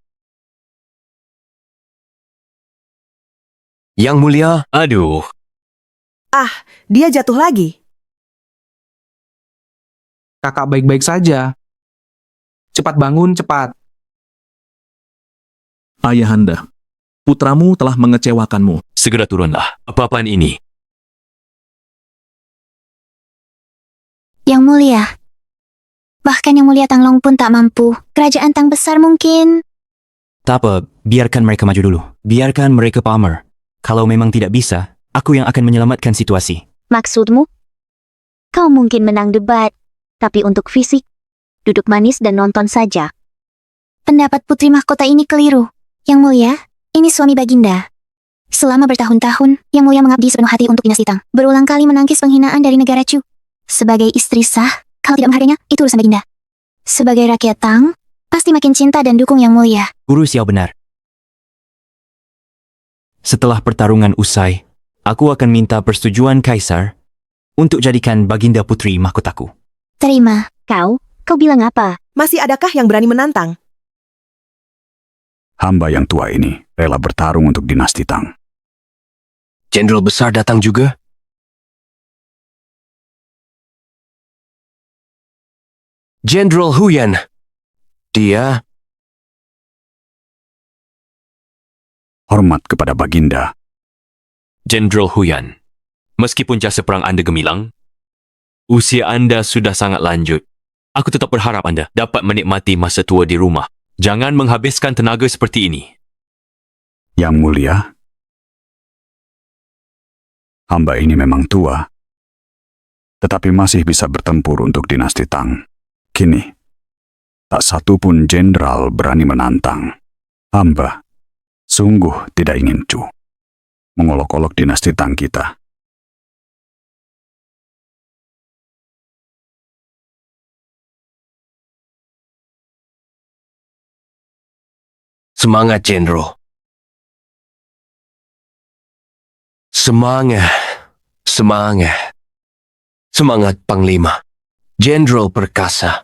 Yang Mulia, Aduh, Dia jatuh lagi. Kakak baik-baik saja. Cepat bangun, cepat. Ayahanda, putramu telah mengecewakanmu. segera turunlah. Apa-apaan ini? Yang Mulia. Bahkan Yang Mulia Tanglong pun tak mampu. Kerajaan Tang besar mungkin. Tak apa, biarkan mereka maju dulu. Biarkan mereka pamer. Kalau memang tidak bisa, aku yang akan menyelamatkan situasi. Maksudmu? Kau mungkin menang debat, tapi untuk fisik, duduk manis dan nonton saja. Pendapat putri mahkota ini keliru. Yang Mulia, ini suami Baginda. Selama bertahun-tahun, Yang Mulia mengabdi sepenuh hati untuk dinasti Tang. Berulang kali menangkis penghinaan dari negara Chu. Sebagai istri sah, kalau tidak menghargainya, itu urusan Baginda. Sebagai rakyat Tang, pasti makin cinta dan dukung Yang Mulia. Guru Xiao benar. Setelah pertarungan usai, aku akan minta persetujuan Kaisar untuk jadikan Baginda Putri mahkotaku. Terima. Kau bilang apa? Masih adakah yang berani menantang? Hamba yang tua ini rela bertarung untuk dinasti Tang. Jenderal besar datang juga? Jenderal Huyan. Dia Hormat kepada Baginda. Jenderal Huyan, meskipun jasa perang Anda gemilang, usia Anda sudah sangat lanjut. Aku tetap berharap Anda dapat menikmati masa tua di rumah. Jangan menghabiskan tenaga seperti ini. Yang Mulia, hamba ini memang tua, tetapi masih bisa bertempur untuk dinasti Tang. Kini, tak satu pun jenderal berani menantang. Hamba sungguh tidak ingin Chu mengolok-olok dinasti Tang kita. semangat, Jenderal. Semangat. Semangat. Semangat, Panglima. Jenderal perkasa.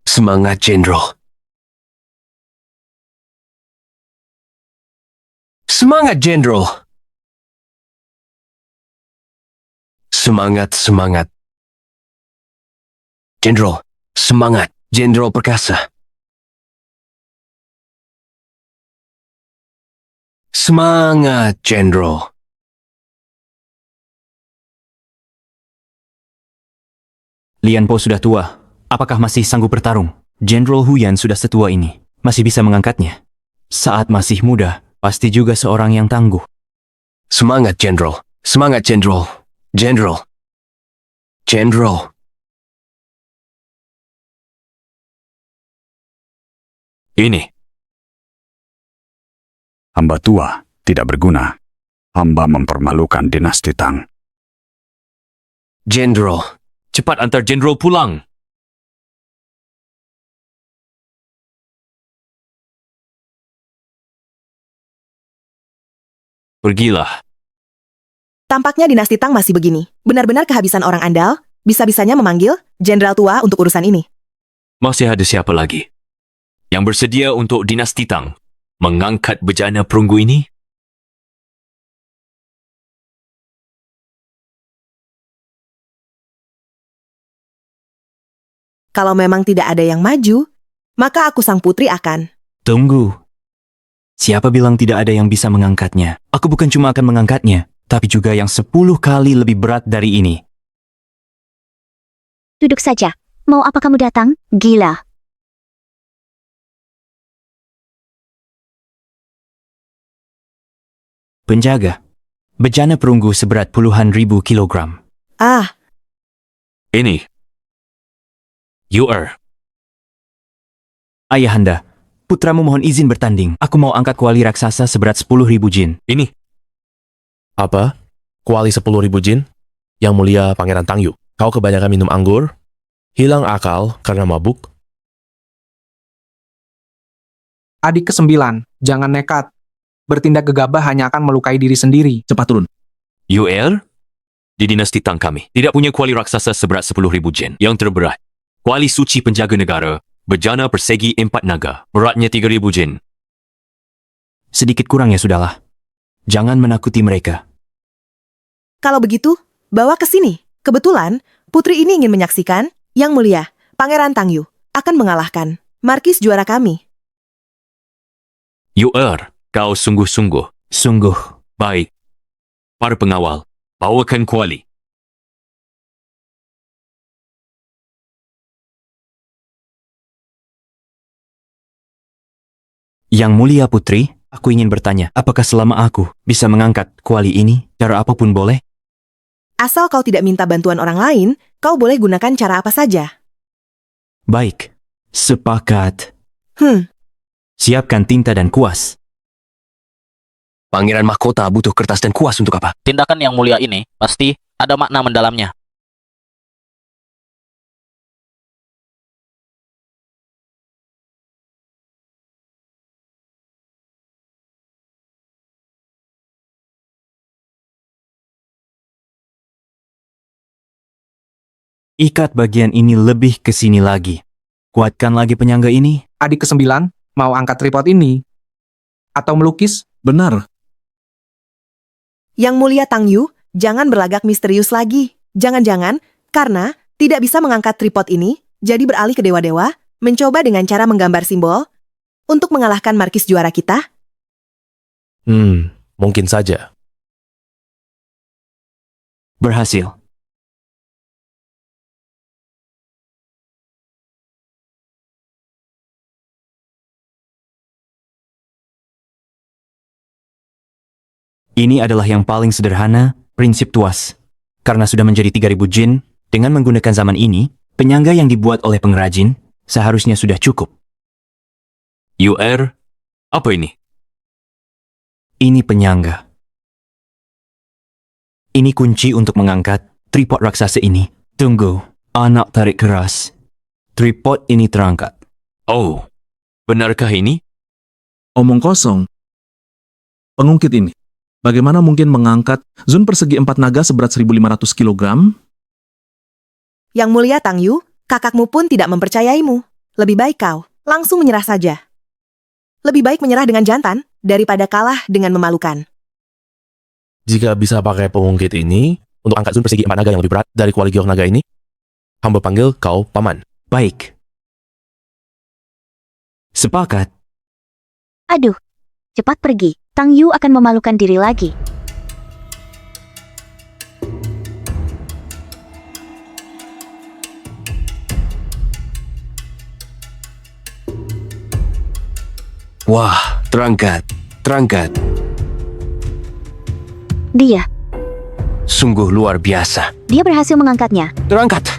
Semangat, Jenderal. Semangat, Jenderal. Semangat, semangat. Jenderal, semangat. Jenderal perkasa. Semangat, Jenderal. Lian Po sudah tua. Apakah masih sanggup bertarung? Jenderal Huyan sudah setua ini. Masih bisa mengangkatnya. Saat masih muda, pasti juga seorang yang tangguh. Semangat, Jenderal. Semangat, Jenderal. Jenderal. Jenderal. Ini. Hamba tua, tidak berguna. Hamba mempermalukan dinasti Tang. Jenderal. Cepat antar Jenderal pulang. Pergilah. Tampaknya dinasti Tang masih begini. Benar-benar kehabisan orang andal, bisa-bisanya memanggil jenderal tua untuk urusan ini. Masih ada siapa lagi yang bersedia untuk dinasti Tang mengangkat bejana perunggu ini? Kalau memang tidak ada yang maju, maka aku sang putri akan. Tunggu. Siapa bilang tidak ada yang bisa mengangkatnya? Aku bukan cuma akan mengangkatnya, tapi juga yang 10 kali lebih berat dari ini. Duduk saja. Mau apa kamu datang? Gila. Penjaga. Bejana perunggu seberat puluhan ribu kilogram. Ah, Ini. You Ayahanda, putramu mohon izin bertanding. Aku mau angkat kuali raksasa seberat 10.000 jin. Ini. Apa? Kuali 10.000 jin? Yang mulia Pangeran Tangyu, kau kebanyakan minum anggur? Hilang akal karena mabuk? Adik ke-9, jangan nekat. Bertindak gegabah hanya akan melukai diri sendiri. Cepat turun. Di dinasti Tang kami tidak punya kuali raksasa seberat 10.000 jen yang terberat. Kuali suci penjaga negara, bejana persegi 4 naga, beratnya 3.000 jen. Sedikit kurang ya sudahlah. Jangan menakuti mereka. kalau begitu, bawa ke sini. Kebetulan, putri ini ingin menyaksikan Yang Mulia, Pangeran Tangyu, akan mengalahkan Markis juara kami. Kau sungguh-sungguh. Sungguh. Baik. Para pengawal, bawakan kuali. Yang Mulia Putri, aku ingin bertanya, apakah selama aku bisa mengangkat kuali ini, cara apapun boleh? Asal kau tidak minta bantuan orang lain, kau boleh gunakan cara apa saja. Baik. Sepakat. Hmm, Siapkan tinta dan kuas. Pangeran Mahkota butuh kertas dan kuas untuk apa? Tindakan Yang Mulia ini pasti ada makna mendalamnya. Ikat bagian ini lebih ke sini lagi. Kuatkan lagi penyangga ini. Adik ke-9, mau angkat tripod ini? Atau melukis? Benar. Yang Mulia Tangyu, jangan berlagak misterius lagi. Jangan-jangan, karena tidak bisa mengangkat tripod ini, jadi beralih ke dewa-dewa, mencoba dengan cara menggambar simbol, untuk mengalahkan Markis juara kita? Mungkin saja. Berhasil. Ini adalah yang paling sederhana, prinsip tuas. Karena sudah menjadi 3.000 jin, dengan menggunakan zaman ini, penyangga yang dibuat oleh pengrajin, seharusnya sudah cukup. Apa ini? Ini penyangga. Ini kunci untuk mengangkat tripod raksasa ini. Tunggu, anak tarik keras. Tripod ini terangkat. Oh, benarkah ini? Omong kosong. Pengungkit ini. Bagaimana mungkin mengangkat zon persegi 4 naga seberat 1.500 kg? Yang Mulia Tangyu, kakakmu pun tidak mempercayaimu. Lebih baik kau langsung menyerah saja. Lebih baik menyerah dengan jantan daripada kalah dengan memalukan. Jika bisa pakai pengungkit ini untuk angkat zon persegi 4 naga yang lebih berat dari kuali giok naga ini, hamba panggil kau paman. Baik. Sepakat. Aduh, cepat pergi. Tang Yu akan memalukan diri lagi. Wah, terangkat. Terangkat. Dia. Sungguh luar biasa. Dia berhasil mengangkatnya. Terangkat.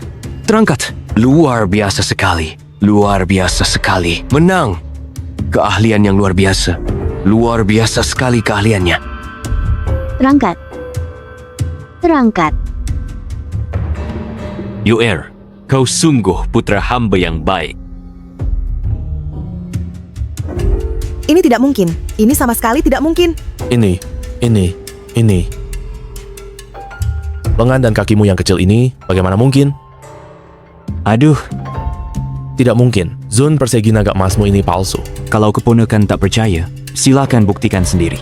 Terangkat. Luar biasa sekali. Luar biasa sekali. Menang. Keahlian yang luar biasa. Luar biasa sekali keahliannya. Terangkat. Terangkat. Yu'er, kau sungguh putra hamba yang baik. Ini tidak mungkin. Ini sama sekali tidak mungkin. Ini. Lengan dan kakimu yang kecil ini, bagaimana mungkin? Aduh, Tidak mungkin. Zone persegi naga emasmu ini palsu. kalau keponakan tak percaya, silakan buktikan sendiri.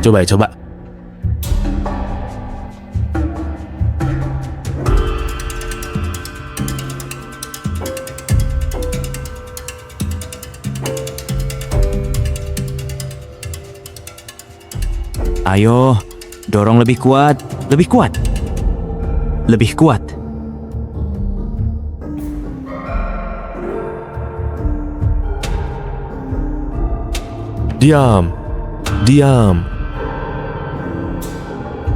Coba. Ayo, dorong lebih kuat, lebih kuat. Lebih kuat. Diam.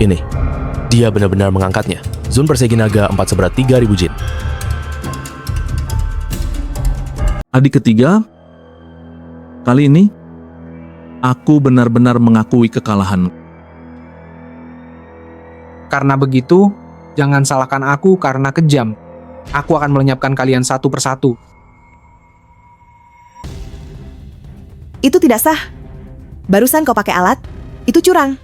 Ini. Dia benar-benar mengangkatnya. Zone persegi naga 4 seberat 3000 jin. Adik ketiga, kali ini aku benar-benar mengakui kekalahan. Karena begitu, jangan salahkan aku karena kejam. Aku akan melenyapkan kalian satu persatu. Itu tidak sah. Barusan kau pakai alat, itu curang.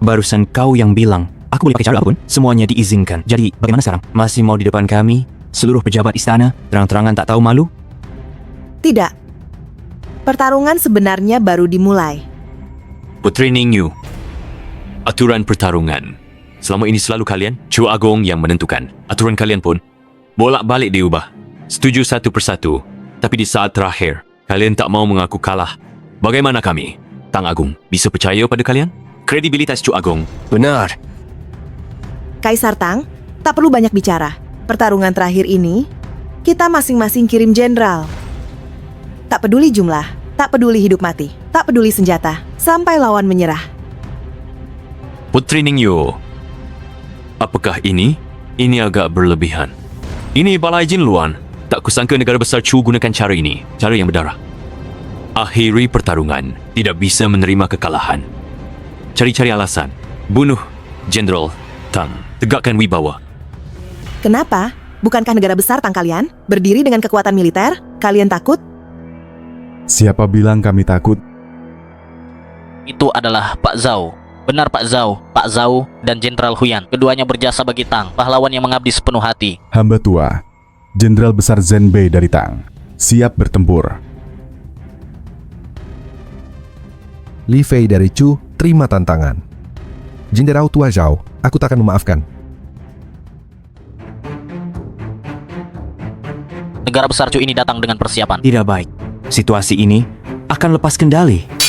Barusan kau yang bilang, aku boleh pakai cara apapun, semuanya diizinkan. Jadi, bagaimana sekarang? Masih mau di depan kami, seluruh pejabat istana, terang-terangan tak tahu malu? Tidak. Pertarungan sebenarnya baru dimulai. Putri Ningyu, aturan pertarungan. Selama ini selalu kalian, Chu Agong yang menentukan. Aturan kalian pun bolak-balik diubah. Setuju satu persatu. Tapi di saat terakhir, kalian tak mau mengaku kalah. Bagaimana kami, Tang Agung, bisa percaya pada kalian? Kredibilitas Chu Agong. Benar. Kaisar Tang, tak perlu banyak bicara. Pertarungan terakhir ini, kita masing-masing kirim jenderal. Tak peduli jumlah, tak peduli hidup mati, tak peduli senjata, sampai lawan menyerah. Putri Ningyu, apakah ini? Ini agak berlebihan. Ini Balai Jin Luan. Tak kusangka negara besar Chu gunakan cara ini. Cara yang berdarah. Akhiri pertarungan. Tidak bisa menerima kekalahan. Cari-cari alasan. Bunuh Jenderal Tang. Tegakkan wibawa. Kenapa? Bukankah negara besar Tang kalian berdiri dengan kekuatan militer? Kalian takut? Siapa bilang kami takut? Itu adalah Pak Zhao. Benar Pak Zhao, Pak Zhao dan Jenderal Huyan. Keduanya berjasa bagi Tang, pahlawan yang mengabdi sepenuh hati. Hamba tua, Jenderal Besar Zhen Bei dari Tang, siap bertempur. Li Fei dari Chu terima tantangan. Jenderal tua Zhao, aku tak akan memaafkan. Negara besar Chu ini datang dengan persiapan. Tidak baik. Situasi ini akan lepas kendali.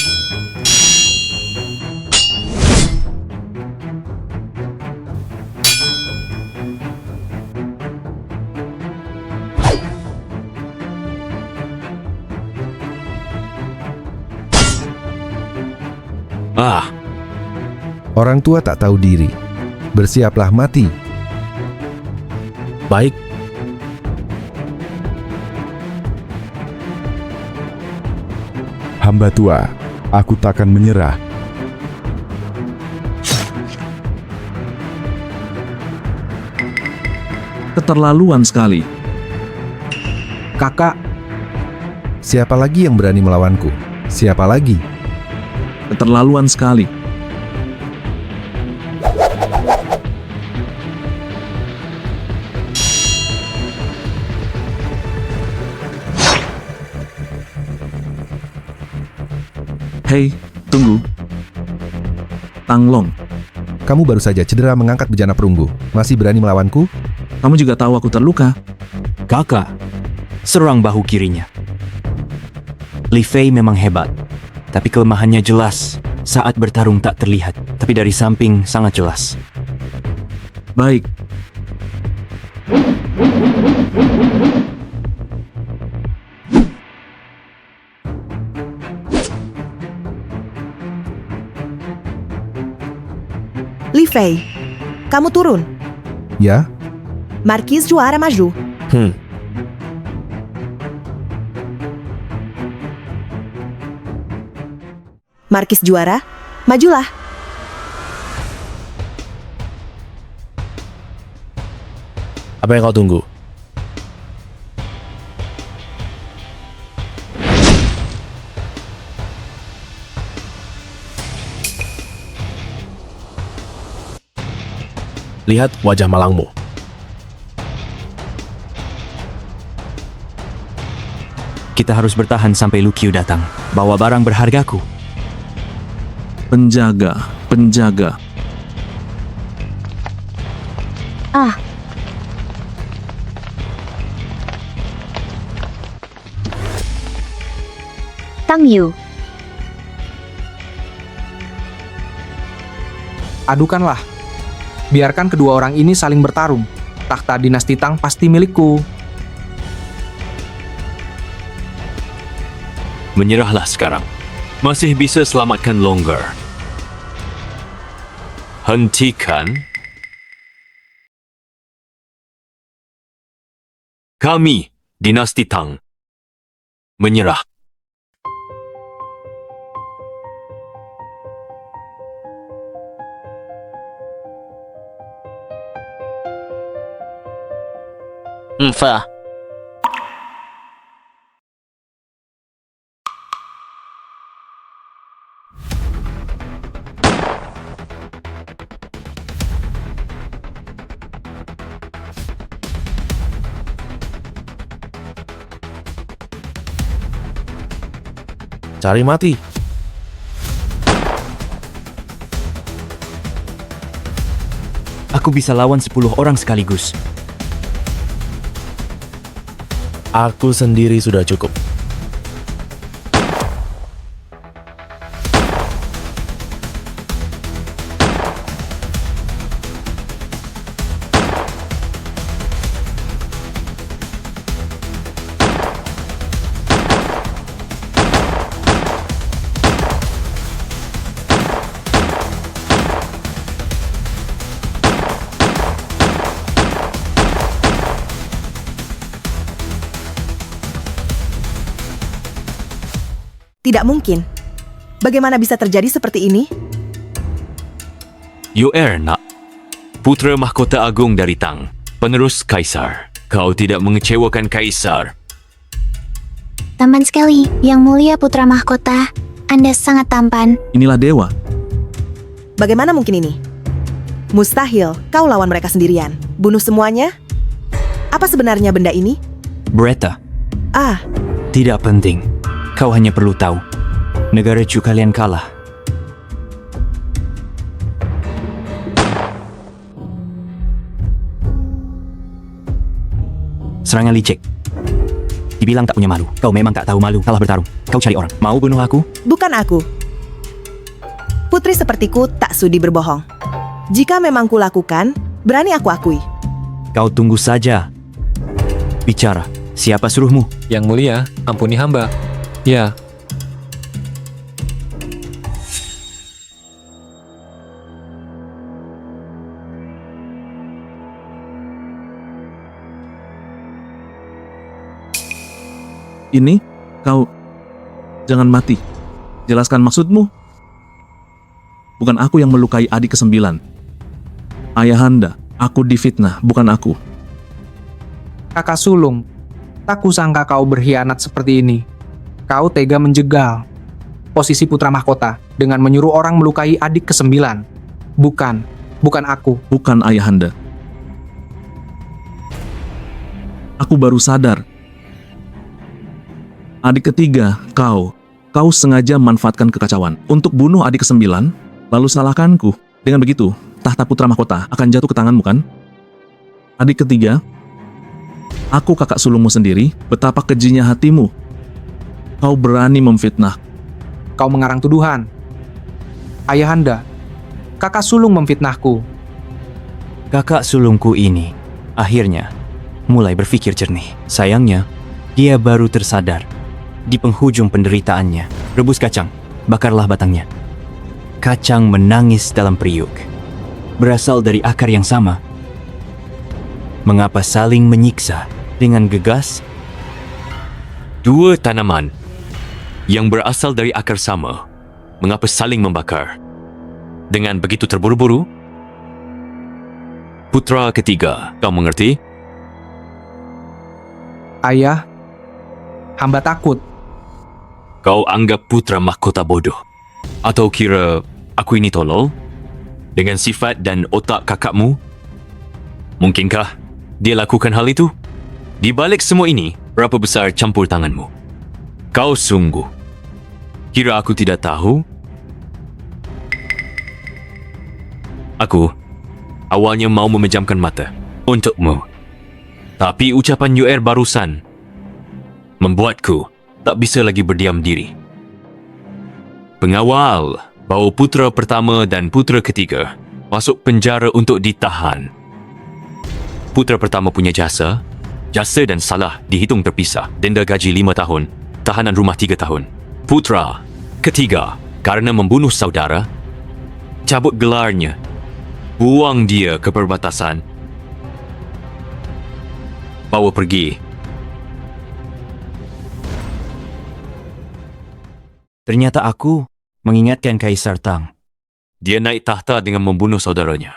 Orang tua tak tahu diri. Bersiaplah mati. Baik. Hamba tua, aku takkan menyerah. Keterlaluan sekali. Kakak, Siapa lagi yang berani melawanku? Siapa lagi? Keterlaluan sekali. Hei, tunggu. Tang Long, Kamu baru saja cedera mengangkat bejana perunggu. Masih berani melawanku? kamu juga tahu aku terluka. Kakak, serang bahu kirinya. Li Fei memang hebat, tapi kelemahannya jelas. Saat bertarung tak terlihat, tapi dari samping sangat jelas. Baik. Li Fei, kamu turun. Ya, Markis juara maju. Markis juara, majulah. Apa yang kau tunggu? Lihat wajah malangmu. Kita harus bertahan sampai Lu Qiu datang. Bawa barang berhargaku. Penjaga, penjaga. Ah, Tang Yu, Adukanlah. Biarkan kedua orang ini saling bertarung. Takhta dinasti Tang pasti milikku. Menyerahlah sekarang. Masih bisa selamatkan Longgar. Hentikan. Kami, dinasti Tang, menyerah. Fa. Cari mati. Aku bisa lawan 10 orang sekaligus. Aku sendiri sudah cukup. Tidak mungkin. Bagaimana bisa terjadi seperti ini? Yu Er, nak. Putra mahkota agung dari Tang. Penerus Kaisar. Kau tidak mengecewakan Kaisar. tampan sekali. Yang mulia putra mahkota, Anda sangat tampan. Inilah dewa. Bagaimana mungkin ini? Mustahil kau lawan mereka sendirian. Bunuh semuanya? Apa sebenarnya benda ini? Beretta, Ah, tidak penting. Kau hanya perlu tahu. Negara Chu kalian kalah. Serangan licik. Dibilang tak punya malu. Kau memang tak tahu malu. Kalah bertarung. Kau cari orang. Mau bunuh aku? bukan aku. Putri sepertiku tak sudi berbohong. Jika memang kulakukan, berani aku akui. Kau tunggu saja. Bicara. Siapa suruhmu? Yang mulia, ampuni hamba. Ya, Ini, kau... Jangan mati. Jelaskan maksudmu. Bukan aku yang melukai adik ke-9. Ayahanda, aku difitnah, bukan aku. Kakak sulung, tak kusangka kau berkhianat seperti ini. Kau tega menjegal posisi putra mahkota dengan menyuruh orang melukai adik ke-9. Bukan aku. Bukan ayahanda. Aku baru sadar. Adik ketiga, kau sengaja manfaatkan kekacauan untuk bunuh adik ke-9, lalu salahkanku. Dengan begitu, tahta putra mahkota akan jatuh ke tanganmu, kan? Adik ketiga, aku kakak sulungmu sendiri, betapa kejinya hatimu. Kau berani memfitnah. Kau mengarang tuduhan. Ayahanda, kakak sulung memfitnahku. Kakak sulungku ini akhirnya mulai berpikir jernih. Sayangnya, dia baru tersadar di penghujung penderitaannya. Rebus kacang, bakarlah batangnya. Kacang menangis dalam periuk. berasal dari akar yang sama? Mengapa saling menyiksa dengan gegas? Dua tanaman yang berasal dari akar sama, mengapa saling membakar? Dengan begitu terburu-buru? Putra ketiga, kau mengerti? Ayah, hamba takut. Kau anggap putra mahkota bodoh? Atau kira aku ini tolol? Dengan sifat dan otak kakakmu? Mungkinkah dia lakukan hal itu? Di balik semua ini, berapa besar campur tanganmu? Kau sungguh kira aku tidak tahu? Aku awalnya mau memejamkan mata untukmu. Tapi ucapan UR barusan membuatku tak bisa lagi berdiam diri. Pengawal bawa putra pertama dan putra ketiga masuk penjara untuk ditahan. Putra pertama punya jasa dan salah dihitung terpisah. Denda gaji 5 tahun, tahanan rumah 3 tahun. Putra ketiga, karena membunuh saudara, cabut gelarnya, buang dia ke perbatasan, bawa pergi. Ternyata aku mengingatkan Kaisar Tang. Dia naik tahta dengan membunuh saudaranya.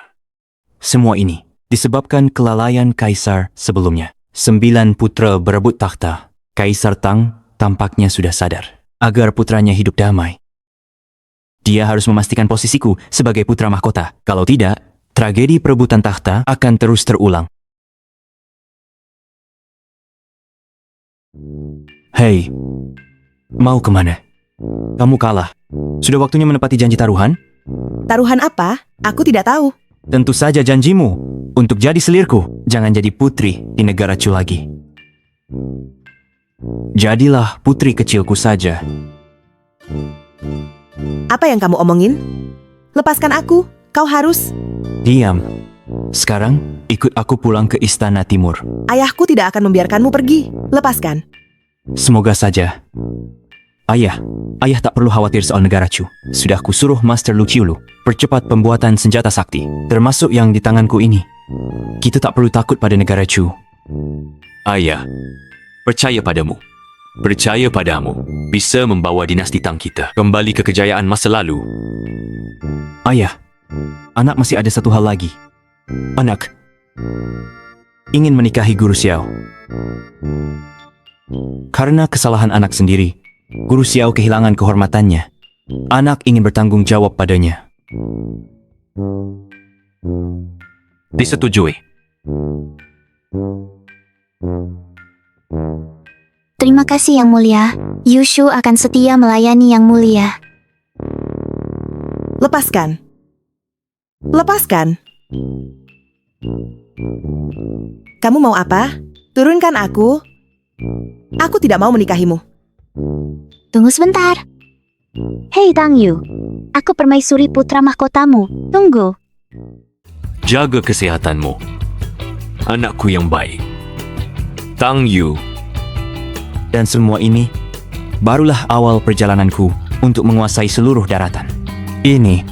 Semua ini disebabkan kelalaian Kaisar sebelumnya. 9 putra berebut takhta. Kaisar Tang tampaknya sudah sadar agar putranya hidup damai. Dia harus memastikan posisiku sebagai putra mahkota. Kalau tidak, tragedi perebutan takhta akan terus terulang. Hei, mau kemana? Kamu kalah. Sudah waktunya menepati janji taruhan? Taruhan apa? Aku tidak tahu. Tentu saja janjimu untuk jadi selirku. Jangan jadi putri di negara Chu lagi. Jadilah putri kecilku saja. Apa yang kamu omongin? Lepaskan aku. Kau harus... Diam. Sekarang ikut aku pulang ke Istana Timur. Ayahku tidak akan membiarkanmu pergi. Lepaskan. Semoga saja. Ayah tak perlu khawatir soal negara Chu. Sudah kusuruh Master Lu Qiulu percepat pembuatan senjata sakti, termasuk yang di tanganku ini. Kita tak perlu takut pada negara Chu. Ayah, percaya padamu. Percaya padamu bisa membawa dinasti Tang kita kembali ke kejayaan masa lalu. Ayah, anak masih ada satu hal lagi. Anak ingin menikahi Guru Xiao. Karena kesalahan anak sendiri, Guru Xiao kehilangan kehormatannya. Anak ingin bertanggung jawab padanya. Disetujui. Terima kasih Yang Mulia. Yushu akan setia melayani Yang Mulia. Lepaskan. Lepaskan. Kamu mau apa? Turunkan aku. Aku tidak mau menikahimu. Tunggu sebentar. Hei Tang Yu, aku permaisuri putra mahkotamu. Tunggu. Jaga kesehatanmu, anakku yang baik. Tang Yu. Dan semua ini barulah awal perjalananku untuk menguasai seluruh daratan. Ini